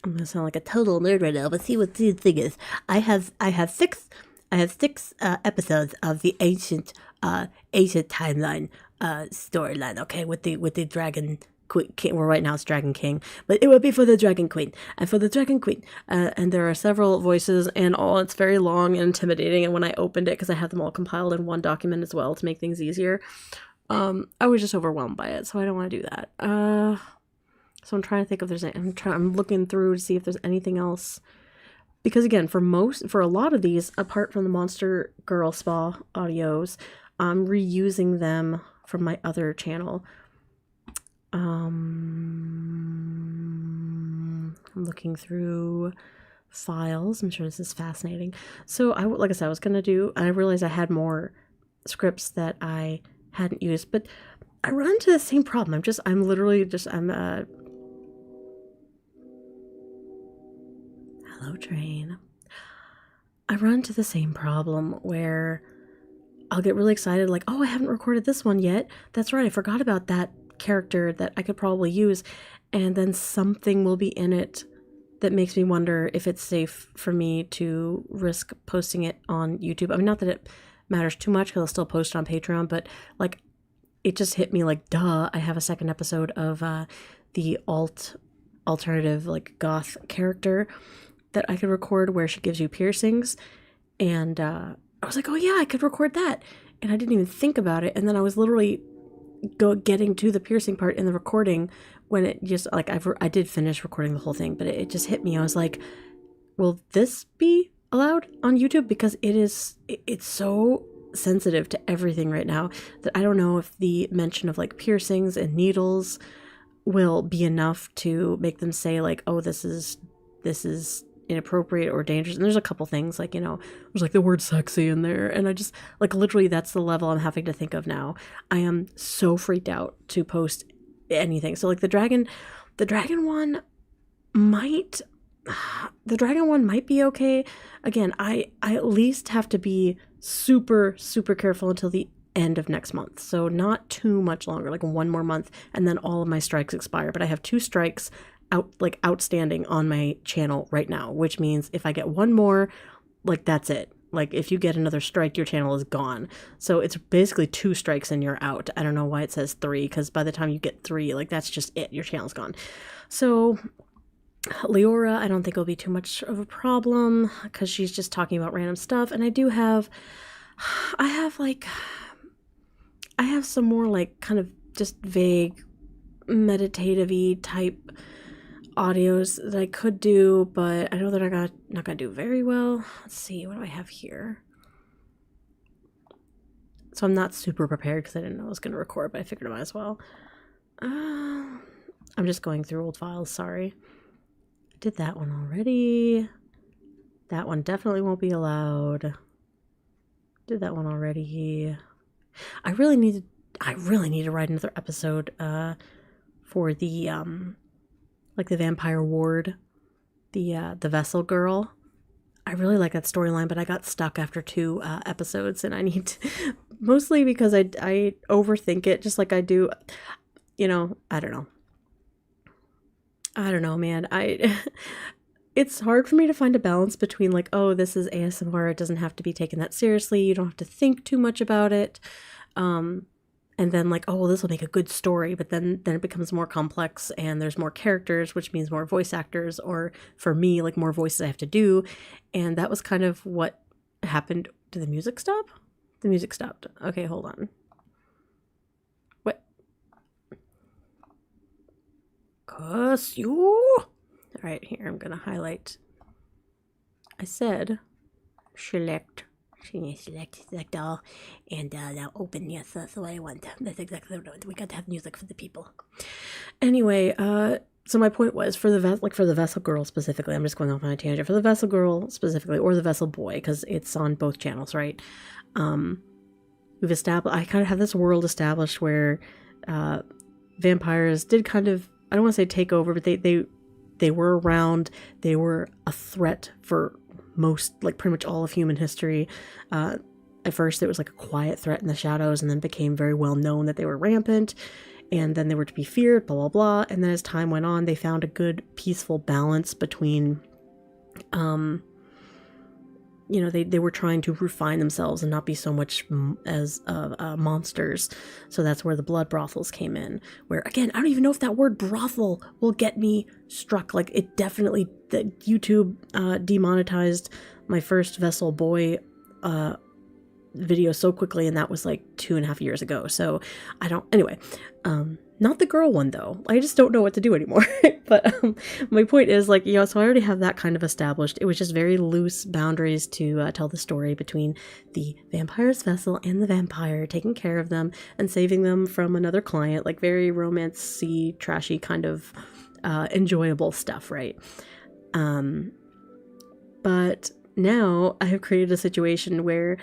gonna sound like a total nerd right now, but see what the thing is. I have 6 episodes of the ancient timeline storyline. Okay, with the dragon king. Well, right now it's Dragon King, but it will be for the Dragon Queen and for the Dragon Queen. And there are several voices, and it's very long and intimidating. And when I opened it, because I have them all compiled in one document as well to make things easier, I was just overwhelmed by it, so I don't want to do that. So I'm trying to think if there's I'm looking through to see if there's anything else. Because again, for a lot of these, apart from the Monster Girl Spa audios, I'm reusing them from my other channel. I'm looking through files. I'm sure this is fascinating. So like I said, I realized I had more scripts that I hadn't used, but I run into the same problem. Hello, train. I run into the same problem where I'll get really excited, like, oh, I haven't recorded this one yet. That's right, I forgot about that character that I could probably use. And then something will be in it that makes me wonder if it's safe for me to risk posting it on YouTube. I mean, not that it matters too much because I'll still post it on Patreon, but like, it just hit me like, duh, I have a second episode of the alternative, like, goth character that I could record where she gives you piercings. And I was like, oh yeah, I could record that. And I didn't even think about it. And then I was literally getting to the piercing part in the recording when it just, like, I did finish recording the whole thing, but it just hit me. I was like, will this be allowed on YouTube? Because it's so sensitive to everything right now that I don't know if the mention of like piercings and needles will be enough to make them say like, oh, this is inappropriate or dangerous. And there's a couple things, like, there's like the word sexy in there, and I just, like, literally that's the level I'm having to think of now. I am so freaked out to post anything. So like the dragon one might be okay. Again, I at least have to be super, super careful until the end of next month. So not too much longer, like 1 more month, and then all of my strikes expire. But I have 2 strikes outstanding on my channel right now, which means if I get 1 more, like, that's it. Like, if you get another strike, your channel is gone. So it's basically 2 strikes and you're out. I don't know why it says 3, because by the time you get 3, like, that's just it. Your channel's gone. So Leora, I don't think will be too much of a problem because she's just talking about random stuff. And I have some more, like, kind of just vague meditative-y type audios that I could do, but I know that I'm not gonna do very well. Let's see, what do I have here? So I'm not super prepared because I didn't know I was gonna record, but I figured I might as well. I'm just going through old files, sorry. I did that one already. That one definitely won't be allowed. Did that one already. I really need to write another episode for the like the vampire ward, the vessel girl. I really like that storyline, but I got stuck after 2 episodes, and I need to, mostly because I overthink it, just like I do. I don't know, man. It's hard for me to find a balance between, like, oh, this is ASMR, it doesn't have to be taken that seriously, you don't have to think too much about it. And then, like, oh, well, this will make a good story, but then it becomes more complex and there's more characters, which means more voice actors, or for me, like, more voices I have to do. And that was kind of what happened. Did the music stop? The music stopped. Okay, hold on. What? Cuss you! All right, here, I'm gonna highlight. I said select all, and now open. Yes, that's what I want. That's exactly what I want. We got to have music for the people. Anyway, So my point was for the vessel girl specifically, I'm just going off on a tangent, for the vessel girl specifically, or the vessel boy, because it's on both channels, right? I kind of have this world established where vampires did kind of, I don't want to say take over, but they were around. They were a threat for most, like pretty much all of human history. At first it was like a quiet threat in the shadows, and then became very well known that they were rampant, and then they were to be feared, blah, blah, blah. And then as time went on, they found a good, peaceful balance between, they were trying to refine themselves and not be so much as monsters. So that's where the blood brothels came in. Where, again, I don't even know if that word brothel will get me struck. Like, it definitely, YouTube demonetized my first Vessel Boy video so quickly, and that was like 2.5 years ago. So anyway, not the girl one though. I just don't know what to do anymore. But my point is, like, so I already have that kind of established. It was just very loose boundaries to tell the story between the vampire's vessel and the vampire, taking care of them and saving them from another client, like very romance-y, trashy kind of enjoyable stuff, right? But now I have created a situation where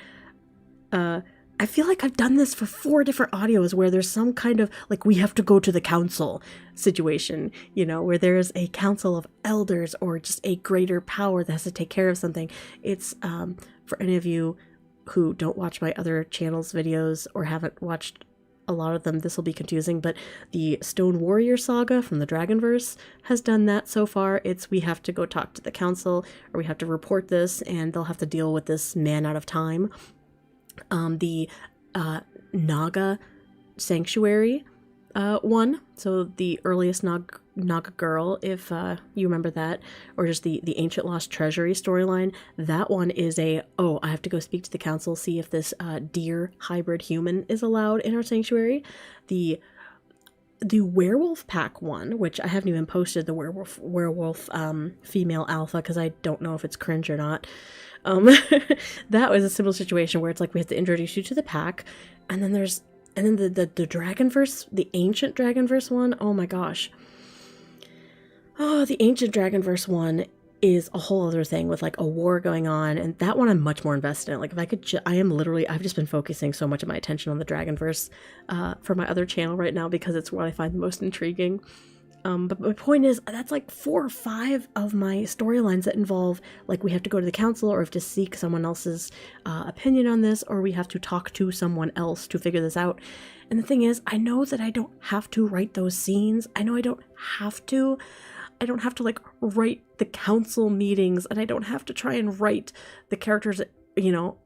I feel like I've done this for 4 different audios where there's some kind of, like, we have to go to the council situation, where there's a council of elders or just a greater power that has to take care of something. It's, for any of you who don't watch my other channels videos or haven't watched a lot of them, this will be confusing, but the Stone Warrior saga from the Dragonverse has done that so far. It's, we have to go talk to the council, or we have to report this, and they'll have to deal with this man out of time. The Naga Sanctuary one, so the earliest Naga girl, if you remember that, or just the Ancient Lost Treasury storyline, that one is I have to go speak to the council, see if this deer hybrid human is allowed in our sanctuary. The werewolf pack one, which I haven't even posted the werewolf female alpha because I don't know if it's cringe or not. That was a similar situation where it's like we have to introduce you to the pack, and then the Dragonverse, the ancient Dragonverse one. Oh my gosh. Oh, the ancient Dragonverse one is a whole other thing with like a war going on, and that one I'm much more invested in. Like, if I could, I've just been focusing so much of my attention on the Dragonverse for my other channel right now because it's what I find the most intriguing. But my point is, that's like 4 or 5 of my storylines that involve, like, we have to go to the council, or have to seek someone else's opinion on this, or we have to talk to someone else to figure this out. And the thing is, I know that I don't have to write those scenes. I know I don't have to like write the council meetings, and I don't have to try and write the characters,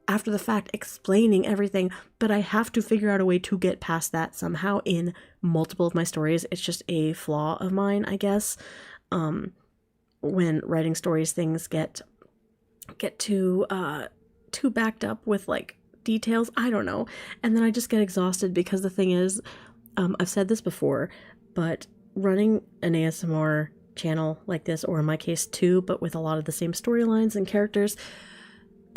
after the fact explaining everything, but I have to figure out a way to get past that somehow in multiple of my stories. It's just a flaw of mine, I guess. When writing stories, things get too backed up with like details, I don't know, and then I just get exhausted because the thing is, I've said this before, but running an ASMR channel like this, or in my case 2, but with a lot of the same storylines and characters,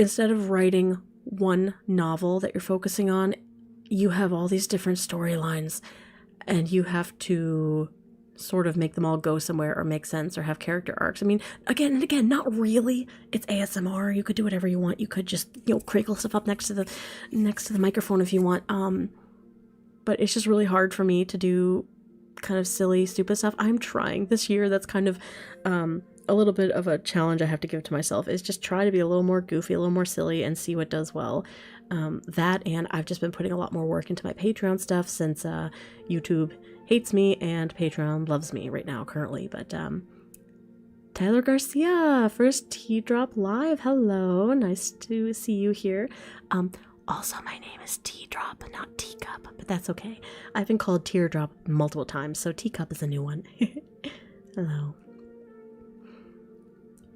instead of writing one novel that you're focusing on, you have all these different storylines, and you have to sort of make them all go somewhere or make sense or have character arcs. I mean, again and again, not really. It's ASMR. You could do whatever you want. You could just, crinkle stuff up next to the microphone if you want. But it's just really hard for me to do kind of silly, stupid stuff. I'm trying this year. That's kind of a little bit of a challenge I have to give to myself, is just try to be a little more goofy, a little more silly, and see what does well. That, and I've just been putting a lot more work into my Patreon stuff since YouTube hates me and Patreon loves me right now currently. But Tyler Garcia, first Teardrop Live. Hello, nice to see you here. Also, my name is Teardrop, not Teacup, but that's okay. I've been called Teardrop multiple times, so Teacup is a new one. Hello.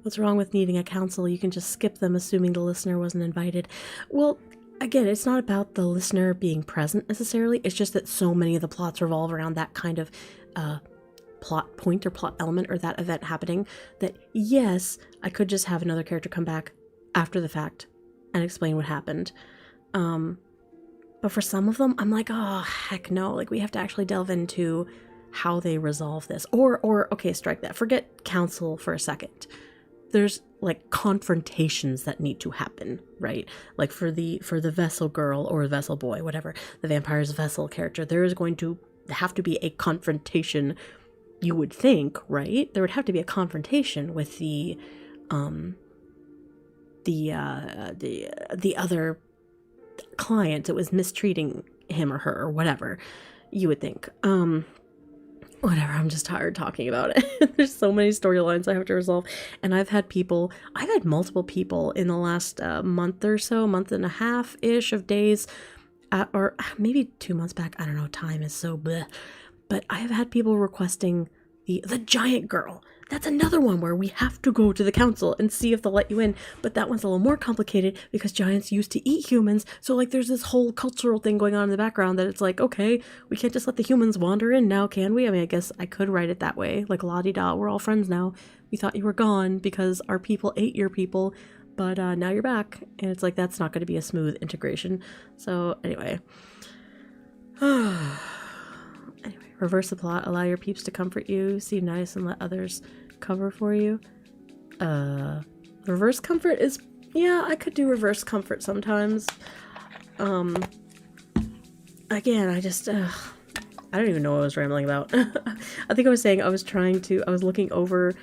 What's wrong with needing a council? You can just skip them, assuming the listener wasn't invited. Well, again, it's not about the listener being present necessarily. It's just that so many of the plots revolve around that kind of plot point or plot element or that event happening that, yes, I could just have another character come back after the fact and explain what happened. But for some of them, I'm like, oh, heck no. Like, we have to actually delve into how they resolve this. Or okay, strike that. Forget counsel for a second. There's like confrontations that need to happen, right? Like for the vessel girl or vessel boy, whatever, the vampire's vessel character, there is going to have to be a confrontation, you would think, right? There would have to be a confrontation with the other client that was mistreating him or her or whatever, you would think. Whatever, I'm just tired talking about it. There's so many storylines I have to resolve. And I've had multiple people in the last month or so, month and a half-ish of days, or maybe 2 months back. I don't know, time is so bleh. But I have had people requesting the giant girl. That's another one where we have to go to the council and see if they'll let you in. But that one's a little more complicated because giants used to eat humans. So like there's this whole cultural thing going on in the background that it's like, okay, we can't just let the humans wander in now, can we? I mean, I guess I could write it that way. Like la-di-da, we're all friends now. We thought you were gone because our people ate your people. But now you're back. And it's like, that's not going to be a smooth integration. So anyway. Reverse the plot. Allow your peeps to comfort you. Seem nice and let others cover for you. Reverse comfort is... Yeah, I could do reverse comfort sometimes. Again, I just... I don't even know what I was rambling about. I think I was saying I was looking over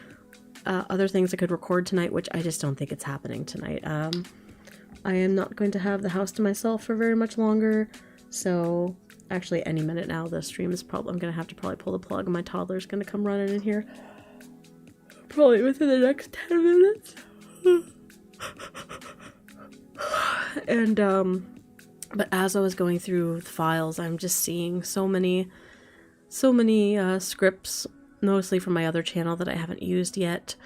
other things I could record tonight, which I just don't think it's happening tonight. I am not going to have the house to myself for very much longer, so... Actually, any minute now, the stream is probably... I'm going to have to probably pull the plug, and my toddler's going to come running in here. Probably within the next 10 minutes. And, but as I was going through the files, I'm just seeing so many scripts, mostly from my other channel that I haven't used yet,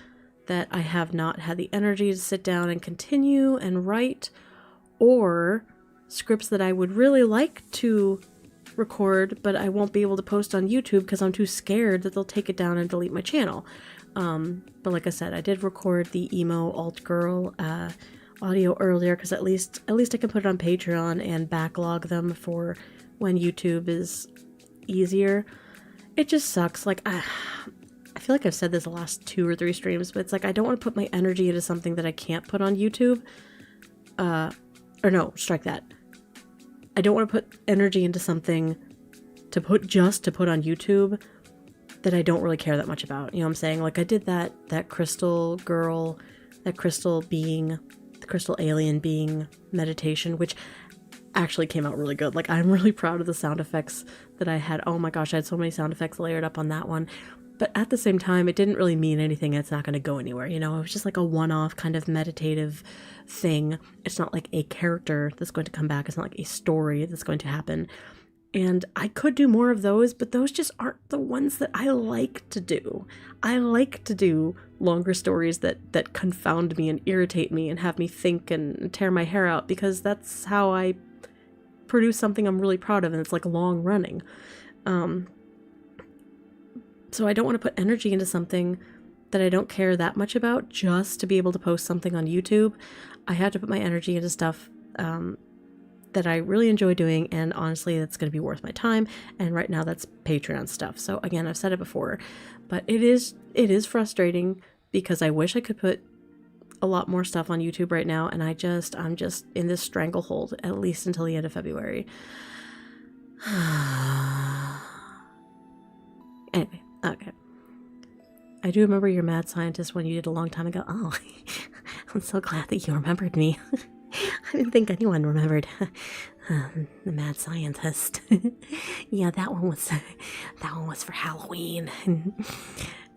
that I have not had the energy to sit down and continue and write, or scripts that I would really like to record, but I won't be able to post on YouTube because I'm too scared that they'll take it down and delete my channel. But like I said, I did record the emo alt girl audio earlier because at least I can put it on Patreon and backlog them for when YouTube is easier. It just sucks. Like I feel like I've said this the last 2 or 3 streams, but it's like I don't want to put my energy into something that I can't put on YouTube. Or no, strike that. I don't want to put energy into something to put on YouTube that I don't really care that much about. You know what I'm saying? Like I did that crystal girl, that crystal alien being meditation, which actually came out really good. Like I'm really proud of the sound effects that I had. Oh my gosh, I had so many sound effects layered up on that one. But at the same time, it didn't really mean anything. It's not going to go anywhere. You know, it was just like a one-off kind of meditative thing. It's not like a character that's going to come back. It's not like a story that's going to happen. And I could do more of those, but those just aren't the ones that I like to do. I like to do longer stories that confound me and irritate me and have me think and tear my hair out, because that's how I produce something I'm really proud of, and it's like long running. So I don't want to put energy into something that I don't care that much about just to be able to post something on YouTube. I have to put my energy into stuff that I really enjoy doing, and honestly, that's going to be worth my time. And right now, that's Patreon stuff. So again, I've said it before, but it is frustrating because I wish I could put a lot more stuff on YouTube right now, and I'm just in this stranglehold at least until the end of February. Anyway. Okay. I do remember your mad scientist one you did a long time ago. Oh, I'm so glad that you remembered me. I didn't think anyone remembered the mad scientist. Yeah, that one was for Halloween.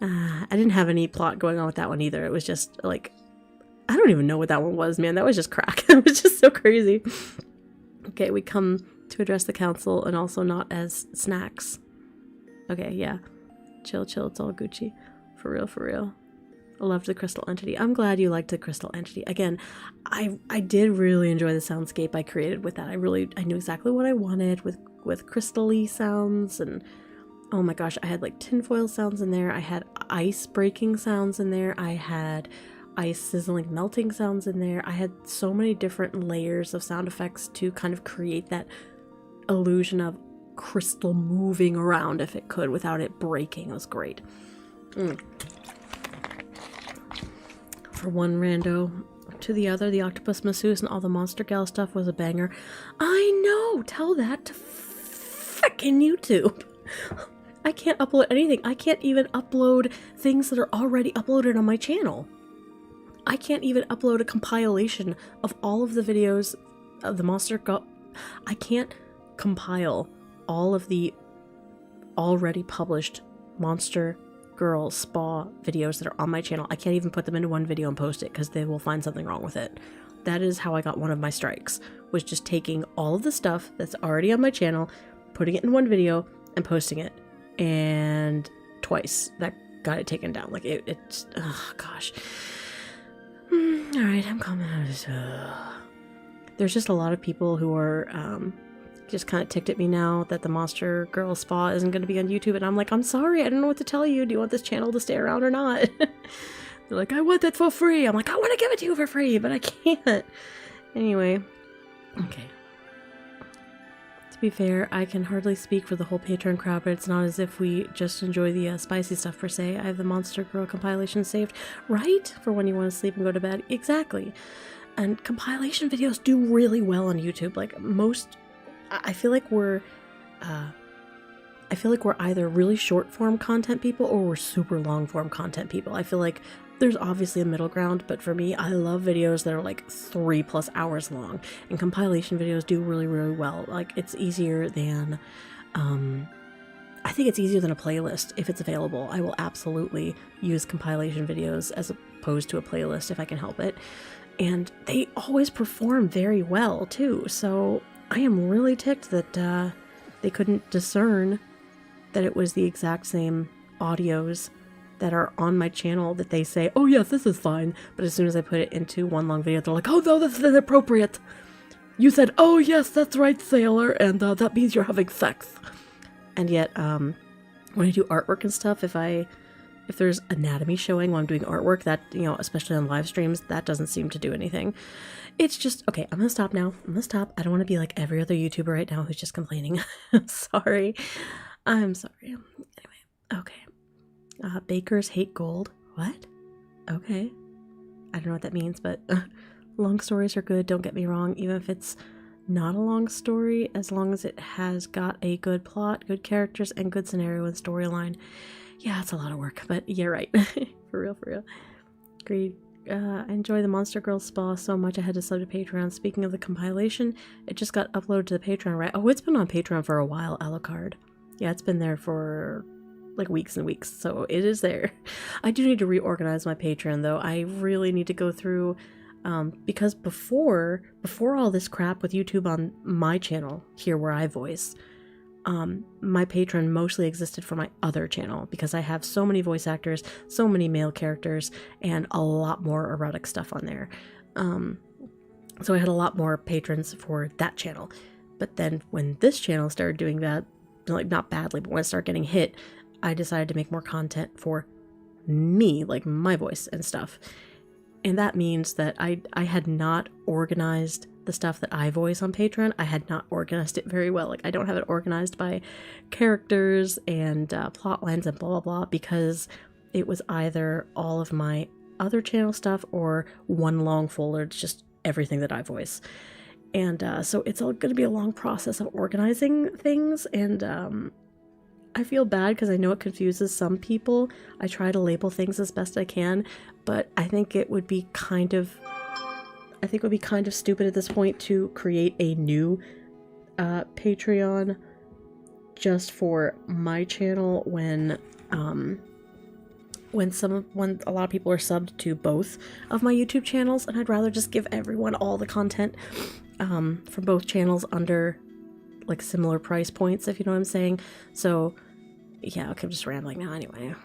I didn't have any plot going on with that one either. It was just like, I don't even know what that one was, man. That was just crack. It was just so crazy. Okay, we come to address the council and also not as snacks. Okay, yeah. Chill, it's all Gucci. For real. I loved the crystal entity. I'm glad you liked the crystal entity. Again, I did really enjoy the soundscape I created with that. I knew exactly what I wanted with crystal-y sounds, and oh my gosh, I had like tinfoil sounds in there. I had ice breaking sounds in there. I had ice sizzling, melting sounds in there. I had so many different layers of sound effects to kind of create that illusion of crystal moving around if it could without it breaking. It was great. For one rando to the other, the octopus masseuse and all the monster gal stuff was a banger. I know! Tell that to frickin' YouTube. I can't upload anything. I can't even upload things that are already uploaded on my channel. I can't even upload a compilation of all of the videos of the monster girl. I can't compile all of the already published monster girl spa videos that are on my channel. I can't even put them into one video and post it because they will find something wrong with it. That is how I got one of my strikes, was just taking all of the stuff that's already on my channel, putting it in one video and posting it. And twice that got it taken down. Like it's oh gosh. All right, I'm coming out of this. There's just a lot of people who are just kind of ticked at me now that the Monster Girl Spa isn't going to be on YouTube, and I'm like, I'm sorry, I don't know what to tell you. Do you want this channel to stay around or not? They're like, I want that for free. I'm like, I want to give it to you for free, but I can't. Anyway, okay. To be fair, I can hardly speak for the whole Patreon crowd, but it's not as if we just enjoy the spicy stuff per se. I have the Monster Girl compilation saved, right? For when you want to sleep and go to bed. Exactly. And compilation videos do really well on YouTube. Like most, I feel like we're either really short form content people or we're super long form content people. I feel like there's obviously a middle ground, but for me, I love videos that are like 3+ hours long, and compilation videos do really, really well. Like it's easier than, I think it's easier than a playlist if it's available. I will absolutely use compilation videos as opposed to a playlist if I can help it. And they always perform very well too. So I am really ticked that they couldn't discern that it was the exact same audios that are on my channel that they say, oh yes, this is fine. But as soon as I put it into one long video, they're like, oh no, this is inappropriate. You said, oh yes, that's right, sailor, and that means you're having sex. And yet, when I do artwork and stuff, if there's anatomy showing while I'm doing artwork, that, you know, especially on live streams, that doesn't seem to do anything. It's just, okay, I'm gonna stop now. I'm gonna stop. I don't want to be like every other YouTuber right now who's just complaining. I'm sorry. I'm sorry. Anyway, okay. Bakers hate gold. What? Okay. I don't know what that means, but long stories are good, don't get me wrong. Even if it's not a long story, as long as it has got a good plot, good characters, and good scenario and storyline. Yeah, it's a lot of work, but you're right. For real, for real. Agreed. I enjoy the Monster Girl Spa so much I had to sub to Patreon. Speaking of the compilation, it just got uploaded to the Patreon, right? Oh, it's been on Patreon for a while, Alucard. Yeah, it's been there for like weeks and weeks, so it is there. I do need to reorganize my Patreon though. I really need to go through, because before all this crap with YouTube on my channel here where I voice, my Patreon mostly existed for my other channel because I have so many voice actors, so many male characters, and a lot more erotic stuff on there. So I had a lot more patrons for that channel. But then when this channel started doing that, like not badly, but when it started getting hit, I decided to make more content for me, like my voice and stuff. And that means that I had not organized the stuff that I voice on Patreon. I had not organized it very well. Like I don't have it organized by characters and plot lines and blah, blah, blah, because it was either all of my other channel stuff or one long folder. It's just everything that I voice. And so it's all going to be a long process of organizing things. And I feel bad because I know it confuses some people. I try to label things as best I can, but I think it would be kind of stupid at this point to create a new Patreon just for my channel when a lot of people are subbed to both of my YouTube channels, and I'd rather just give everyone all the content from both channels under like similar price points, if you know what I'm saying. So yeah, okay, I'm just rambling now anyway.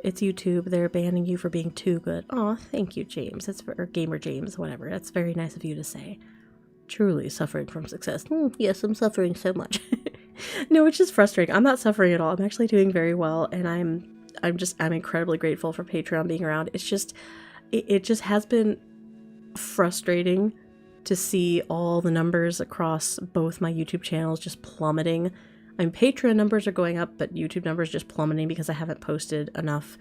It's YouTube. They're banning you for being too good. Oh, thank you, James. That's for, or Gamer James, whatever. That's very nice of you to say. Truly suffering from success. Yes, I'm suffering so much. No, it's just frustrating. I'm not suffering at all. I'm actually doing very well, and I'm incredibly grateful for Patreon being around. It's just, it just has been frustrating to see all the numbers across both my YouTube channels just plummeting. I mean, Patreon numbers are going up, but YouTube numbers just plummeting because I haven't posted enough,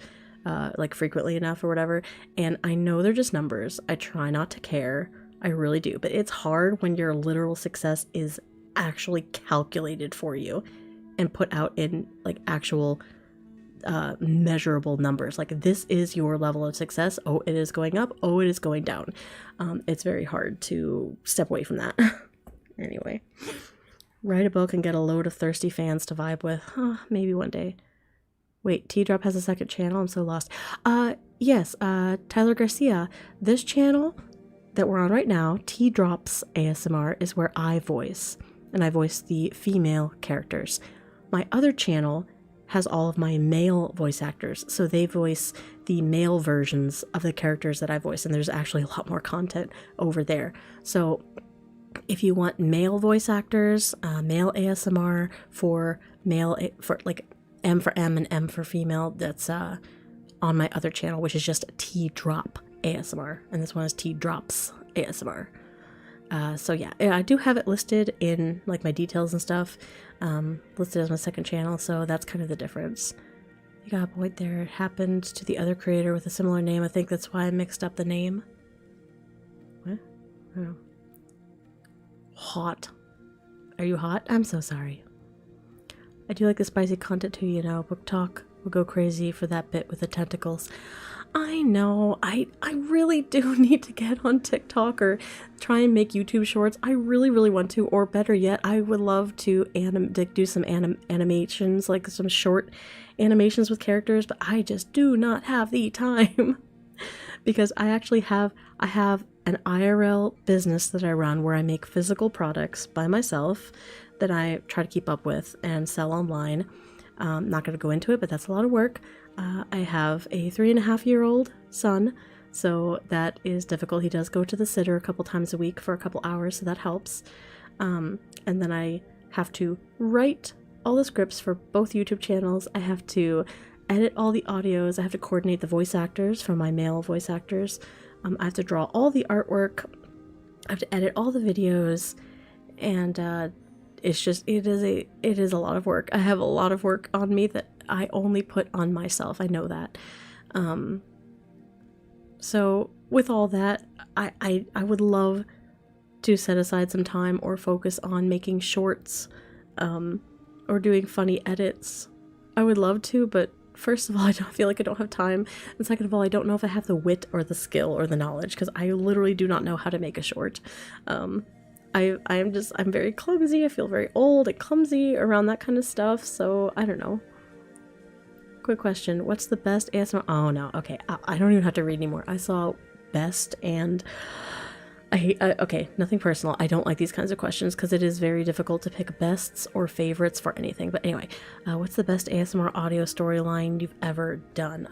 like frequently enough or whatever. And I know they're just numbers. I try not to care. I really do. But it's hard when your literal success is actually calculated for you and put out in like actual measurable numbers. Like, this is your level of success. Oh, it is going up. Oh, it is going down. It's very hard to step away from that. Anyway, write a book and get a load of thirsty fans to vibe with. Maybe one day. Wait, T-Drop has a second channel? I'm so lost. Yes, Tyler Garcia. This channel that we're on right now, T-Drops ASMR, is where I voice. And I voice the female characters. My other channel has all of my male voice actors, so they voice the male versions of the characters that I voice, and there's actually a lot more content over there. So if you want male voice actors, male ASMR for male, for like M for M and M for female, that's on my other channel, which is just T-Drop ASMR, and this one is T-Drops ASMR. So yeah, I do have it listed in like my details and stuff, listed as my second channel, so that's kind of the difference. You got a point there. It happened to the other creator with a similar name. I think that's why I mixed up the name. What? Oh. Hot. Are you hot? I'm so sorry. I do like the spicy content too, you know. Book talk will go crazy for that bit with the tentacles. I know, I really do need to get on TikTok or try and make YouTube shorts. I really, really want to, or better yet, I would love to do some animations, like some short animations with characters, but I just do not have the time. Because I actually have an IRL business that I run where I make physical products by myself that I try to keep up with and sell online. Not going to go into it, but that's a lot of work. I have a 3.5-year-old son, so that is difficult. He does go to the sitter a couple times a week for a couple hours, so that helps. And then I have to write all the scripts for both YouTube channels. I have to edit all the audios. I have to coordinate the voice actors for my male voice actors. I have to draw all the artwork. I have to edit all the videos, and it's just, it is a lot of work. I have a lot of work on me that I only put on myself. I know that. So with all that, I would love to set aside some time or focus on making shorts, or doing funny edits. I would love to, but first of all, I don't feel like I don't have time. And second of all, I don't know if I have the wit or the skill or the knowledge, because I literally do not know how to make a short. I'm very clumsy. I feel very old and clumsy around that kind of stuff. So I don't know. Quick question. What's the best ASMR? Oh no. Okay. I don't even have to read anymore. I saw best and okay, nothing personal. I don't like these kinds of questions because it is very difficult to pick bests or favorites for anything. But anyway, what's the best ASMR audio storyline you've ever done?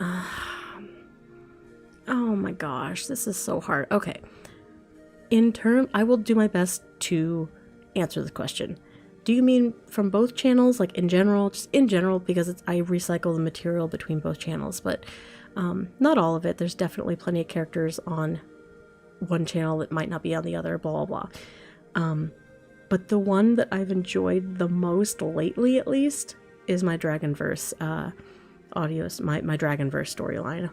Oh my gosh, this is so hard. Okay. I will do my best to answer this question. Do you mean from both channels, like in general? Just in general, because I recycle the material between both channels, but not all of it. There's definitely plenty of characters on one channel that might not be on the other, blah, blah, blah. But the one that I've enjoyed the most lately, at least, is my Dragonverse audios, my Dragonverse storyline.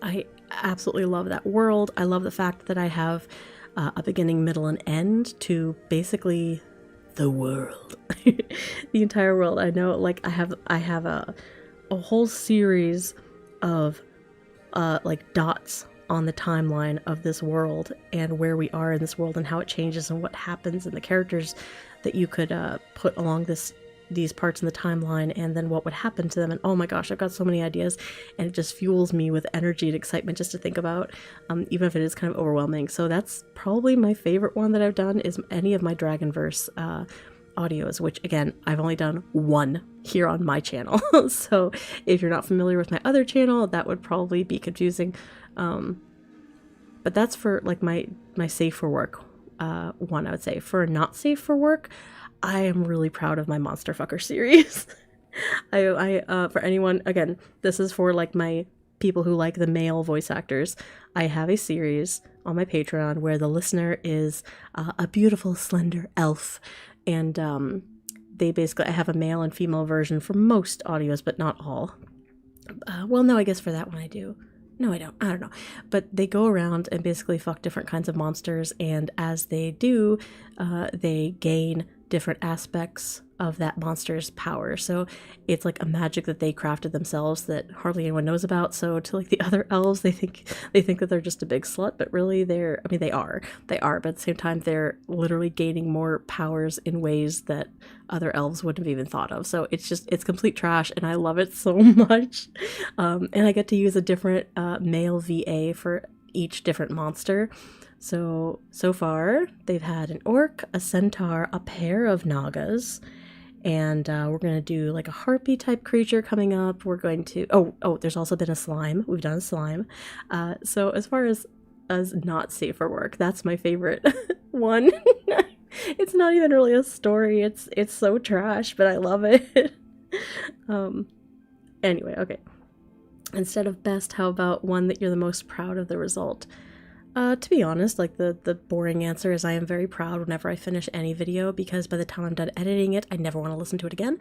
I absolutely love that world. I love the fact that I have a beginning, middle, and end to basically the world. The entire world. I know, like, I have a whole series of like dots on the timeline of this world and where we are in this world and how it changes and what happens and the characters that you could put along these parts in the timeline, and then what would happen to them. And oh my gosh, I've got so many ideas, and it just fuels me with energy and excitement just to think about, even if it is kind of overwhelming. So that's probably my favorite one that I've done, is any of my Dragonverse audios, which again, I've only done one here on my channel. So if you're not familiar with my other channel, that would probably be confusing. But that's for like my safe for work one, I would say. For not safe for work, I am really proud of my Monster Fucker series. For anyone, again, this is for like my people who like the male voice actors. I have a series on my Patreon where the listener is a beautiful, slender elf. And they basically, I have a male and female version for most audios, but not all. Well, no, I guess for that one I do. No, I don't know. But they go around and basically fuck different kinds of monsters, and as they do, they gain different aspects of that monster's power. So it's like a magic that they crafted themselves that hardly anyone knows about. So to like the other elves, they think that they're just a big slut, but really they are, but at the same time they're literally gaining more powers in ways that other elves wouldn't have even thought of. So it's complete trash, and I love it so much. And I get to use a different male VA for each different monster. So far, they've had an orc, a centaur, a pair of nagas, and we're going to do like a harpy type creature coming up. We're going to, there's also been a slime. We've done a slime. So as far as not safe for work, that's my favorite one. It's not even really a story. It's so trash, but I love it. Anyway, okay. Instead of best, how about one that you're the most proud of the result? To be honest, like the boring answer is I am very proud whenever I finish any video, because by the time I'm done editing it, I never want to listen to it again.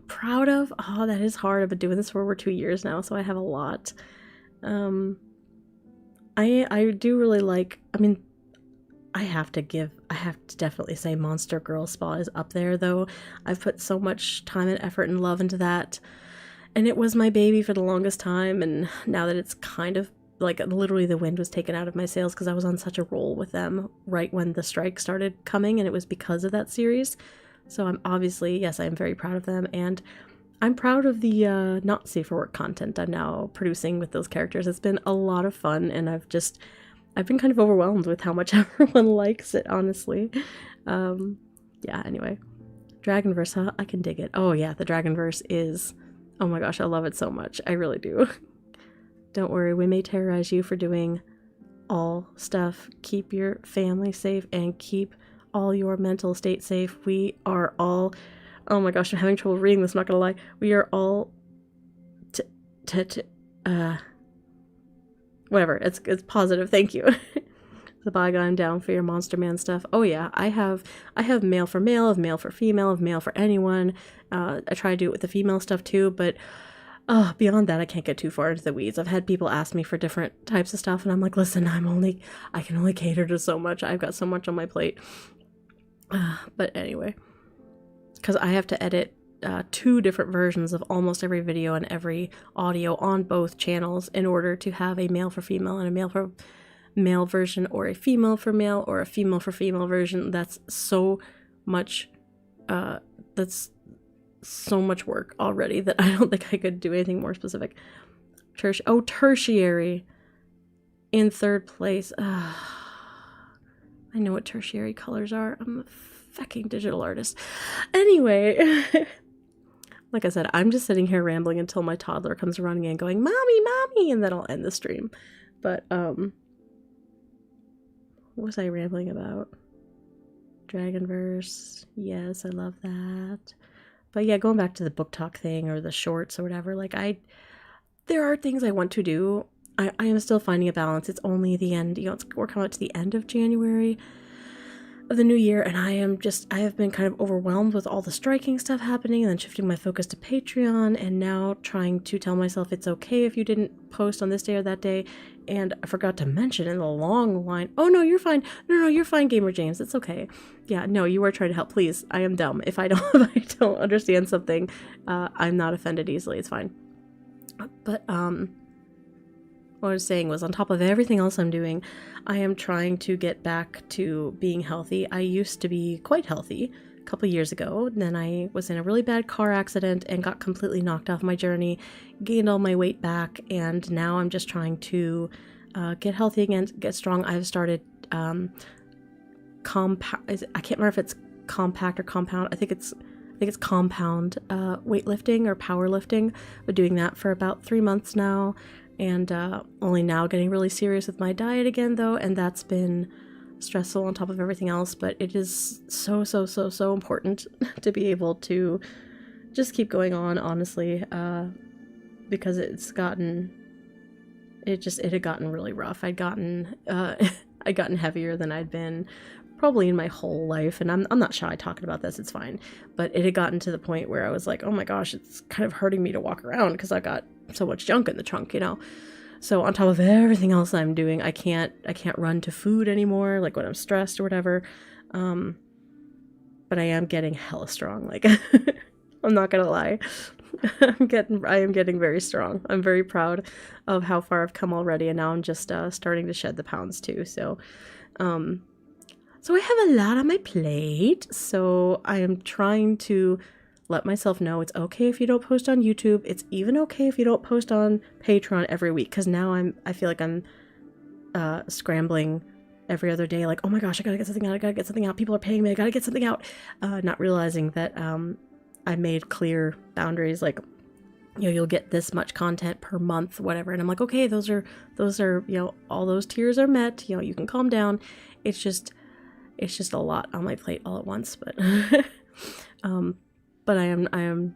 Proud of? Oh, that is hard. I've been doing this for over 2 years now, so I have a lot. I do really like, I have to definitely say Monster Girl Spa is up there, though. I've put so much time and effort and love into that, and it was my baby for the longest time, and now that it's kind of like literally the wind was taken out of my sails because I was on such a roll with them right when the strike started coming, and it was because of that series. So I'm obviously, yes, I am very proud of them, and I'm proud of the not safe for work content I'm now producing with those characters. It's been a lot of fun, and I've been kind of overwhelmed with how much everyone likes it, honestly. Yeah, anyway. Dragonverse, huh? I can dig it. Oh yeah, the Dragonverse is, oh my gosh, I love it so much. I really do. Don't worry, we may terrorize you for doing all stuff. Keep your family safe and keep all your mental state safe. We are all, oh my gosh, I'm having trouble reading this, I'm not gonna lie. We are all whatever, it's positive, thank you. The bygone, I'm down for your Monster Man stuff. Oh yeah, I have male for male, of male for female, of male for anyone. I try to do it with the female stuff too, but beyond that, I can't get too far into the weeds. I've had people ask me for different types of stuff, and I'm like, listen, I can only cater to so much. I've got so much on my plate. But anyway, because I have to edit 2 different versions of almost every video and every audio on both channels in order to have a male for female and a male for male version, or a female for male or a female for female version. That's so much work already that I don't think I could do anything more specific. Tertiary in 3rd place. I know what tertiary colors are. I'm a fucking digital artist. Anyway, like I said, I'm just sitting here rambling until my toddler comes running in going, "Mommy, mommy," and then I'll end the stream. But what was I rambling about? Dragonverse. Yes, I love that. But yeah, going back to the book talk thing or the shorts or whatever, like there are things I want to do. I am still finding a balance. It's only the end, we're coming up to the end of January of the new year, and I have been kind of overwhelmed with all the striking stuff happening, and then shifting my focus to Patreon, and now trying to tell myself it's okay if you didn't post on this day or that day. And I forgot to mention in the long line, oh no, you're fine. No, you're fine, Gamer James. It's okay. Yeah, no, you are trying to help. Please, I am dumb. If I don't understand something, I'm not offended easily. It's fine. But what I was saying was, on top of everything else I'm doing, I am trying to get back to being healthy. I used to be quite healthy a couple years ago. Then I was in a really bad car accident and got completely knocked off my journey, gained all my weight back, and now I'm just trying to get healthy again, get strong. I've started I can't remember if it's compact or compound. I think it's compound weightlifting or powerlifting. I've been doing that for about 3 months now. And only now getting really serious with my diet again, though, and that's been stressful on top of everything else. But it is so important to be able to just keep going on, honestly, because it's gotten it had gotten really rough. I'd gotten heavier than I'd been probably in my whole life, and I'm not shy talking about this, it's fine. But it had gotten to the point where I was like, oh my gosh, it's kind of hurting me to walk around because I got so much junk in the trunk, So on top of everything else I'm doing, I can't run to food anymore, like when I'm stressed or whatever. But I am getting hella strong. Like, I'm not gonna lie. I am getting very strong. I'm very proud of how far I've come already, and now I'm just starting to shed the pounds too. So I have a lot on my plate. So I am trying to let myself know it's okay if you don't post on YouTube. It's even okay if you don't post on Patreon every week, because now I feel like I'm scrambling every other day, like, oh my gosh, I gotta get something out, people are paying me, I gotta get something out, not realizing that I made clear boundaries, like, you'll get this much content per month, whatever, and I'm like, okay, those are all those tiers are met, you can calm down. It's just a lot on my plate all at once, but but I am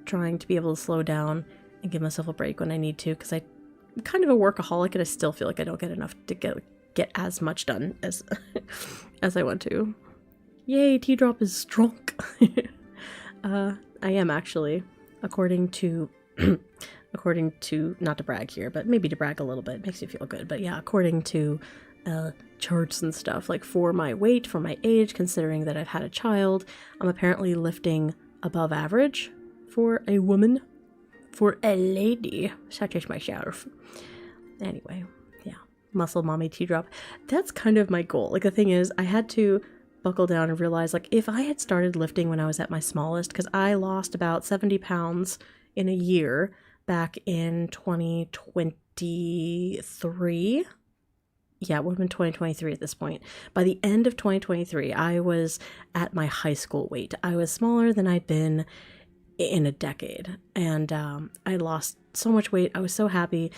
trying to be able to slow down and give myself a break when I need to, because I'm kind of a workaholic, and I still feel like I don't get enough to get as much done as as I want to. Yay, tea drop is strong. I am actually, according to not to brag here, but maybe to brag a little bit, makes you feel good. But yeah, according to charts and stuff, like for my weight, for my age, considering that I've had a child, I'm apparently lifting above average for a woman, for a lady such as myself. Anyway, yeah, muscle mommy tea drop. That's kind of my goal. Like, the thing is, I had to buckle down and realize, like, if I had started lifting when I was at my smallest, because I lost about 70 pounds in a year back in 2023. Yeah, it would have been 2023 at this point. By the end of 2023, I was at my high school weight. I was smaller than I'd been in a decade, and I lost so much weight. I was so happy.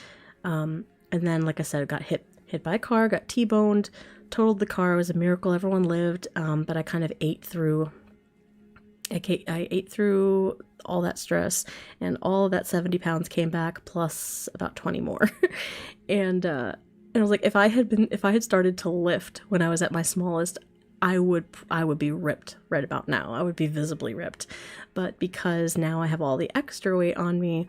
And then, like I said, I got hit by a car, got T-boned, totaled the car. It was a miracle. Everyone lived, but I kind of ate through all that stress, and all of that 70 pounds came back, plus about 20 more. And I was like, if I had started to lift when I was at my smallest, I would be ripped right about now. I would be visibly ripped. But because now I have all the extra weight on me,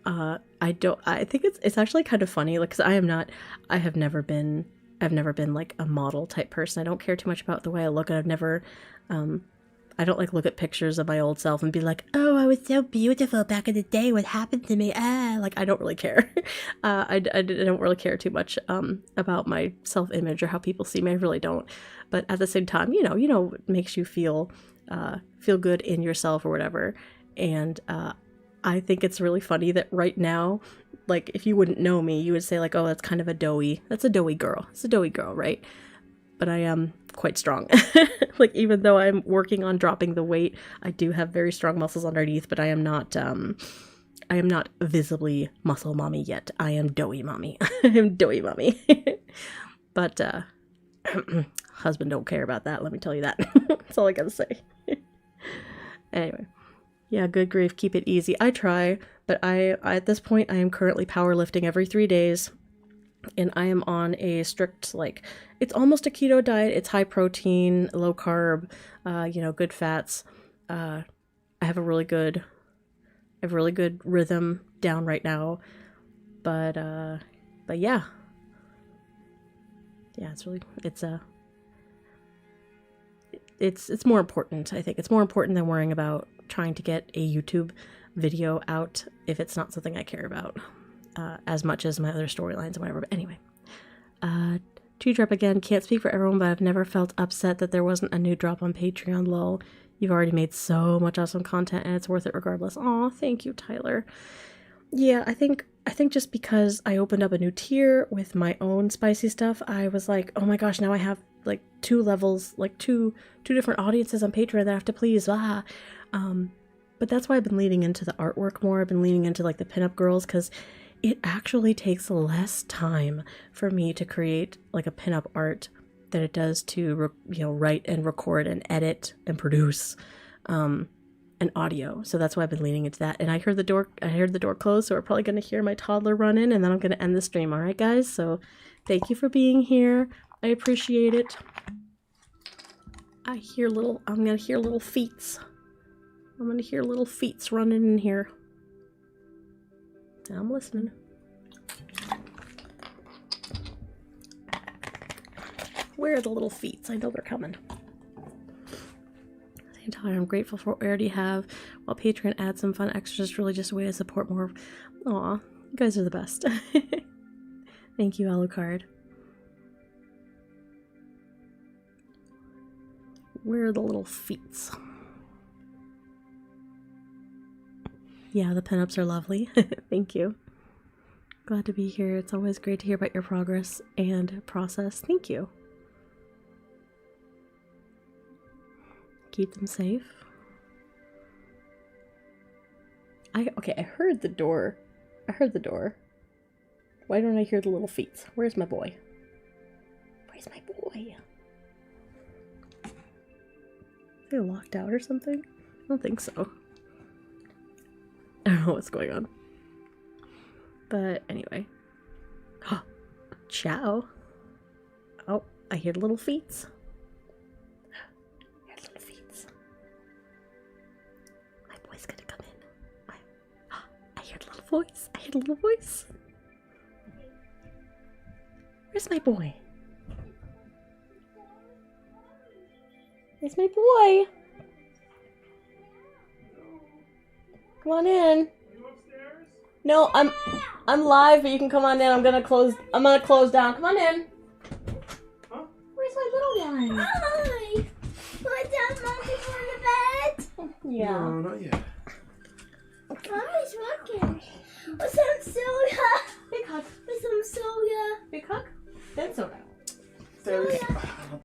I think it's actually kind of funny, like, 'cause I've never been like a model type person. I don't care too much about the way I look. I don't like look at pictures of my old self and be like, oh, I was so beautiful back in the day, what happened to me? Like, I don't really care. I don't really care too much about my self-image or how people see me. I really don't. But at the same time, it makes you feel good in yourself or whatever. And I think it's really funny that right now, like, if you wouldn't know me, you would say, like, oh, that's a doughy girl. It's a doughy girl, right? But I am quite strong. Like, even though I'm working on dropping the weight, I do have very strong muscles underneath, but I am not visibly muscle mommy yet. I am doughy mommy. I am doughy mommy. But husband don't care about that, let me tell you that. That's all I gotta say. Anyway, yeah, good grief, keep it easy. I try, but I at this point I am currently powerlifting every 3 days. And I am on a strict, like, it's almost a keto diet. It's high protein, low carb, good fats. I have a really good rhythm down right now. But yeah. Yeah, it's more important. I think it's more important than worrying about trying to get a YouTube video out if it's not something I care about. As much as my other storylines and whatever. But anyway, tea drop again. Can't speak for everyone, but I've never felt upset that there wasn't a new drop on Patreon. Lol. You've already made so much awesome content, and it's worth it regardless. Aw, thank you, Tyler. Yeah, I think just because I opened up a new tier with my own spicy stuff, I was like, oh my gosh, now I have like 2 levels, like two different audiences on Patreon that I have to please. But that's why I've been leaning into the artwork more. I've been leaning into like the pinup girls, because it actually takes less time for me to create like a pinup art than it does to write and record and edit and produce. and audio. So that's why I've been leaning into that. And I heard the door close, so we're probably going to hear my toddler run in, and then I'm going to end the stream. All right, guys? So thank you for being here. I appreciate it. I'm going to hear little feets. I'm going to hear little feets running in here. I'm listening. Where are the little feets? I know they're coming. I'm grateful for what we already have, while Patreon adds some fun extras. It's really just a way to support more. Aw, you guys are the best. Thank you, Alucard. Where are the little feets? Yeah, the pinups are lovely. Thank you. Glad to be here. It's always great to hear about your progress and process. Thank you. Keep them safe. Okay, I heard the door. Why don't I hear the little feet? Where's my boy? Where's my boy? Is he locked out or something? I don't think so. I don't know what's going on. But anyway. Ciao. Oh, I hear the little feet. Voice. I heard a little voice. Where's my boy? Where's my boy? Come on in. You upstairs? No, I'm live, but you can come on in. I'm gonna close down. Come on in. Huh? Where's my little one? Hi. Put down Monkey for the bed. Yeah. No, not yet. Mommy's working. With some soda. Big hug. With some soda. Big hug. Then soda. There we Soda. go.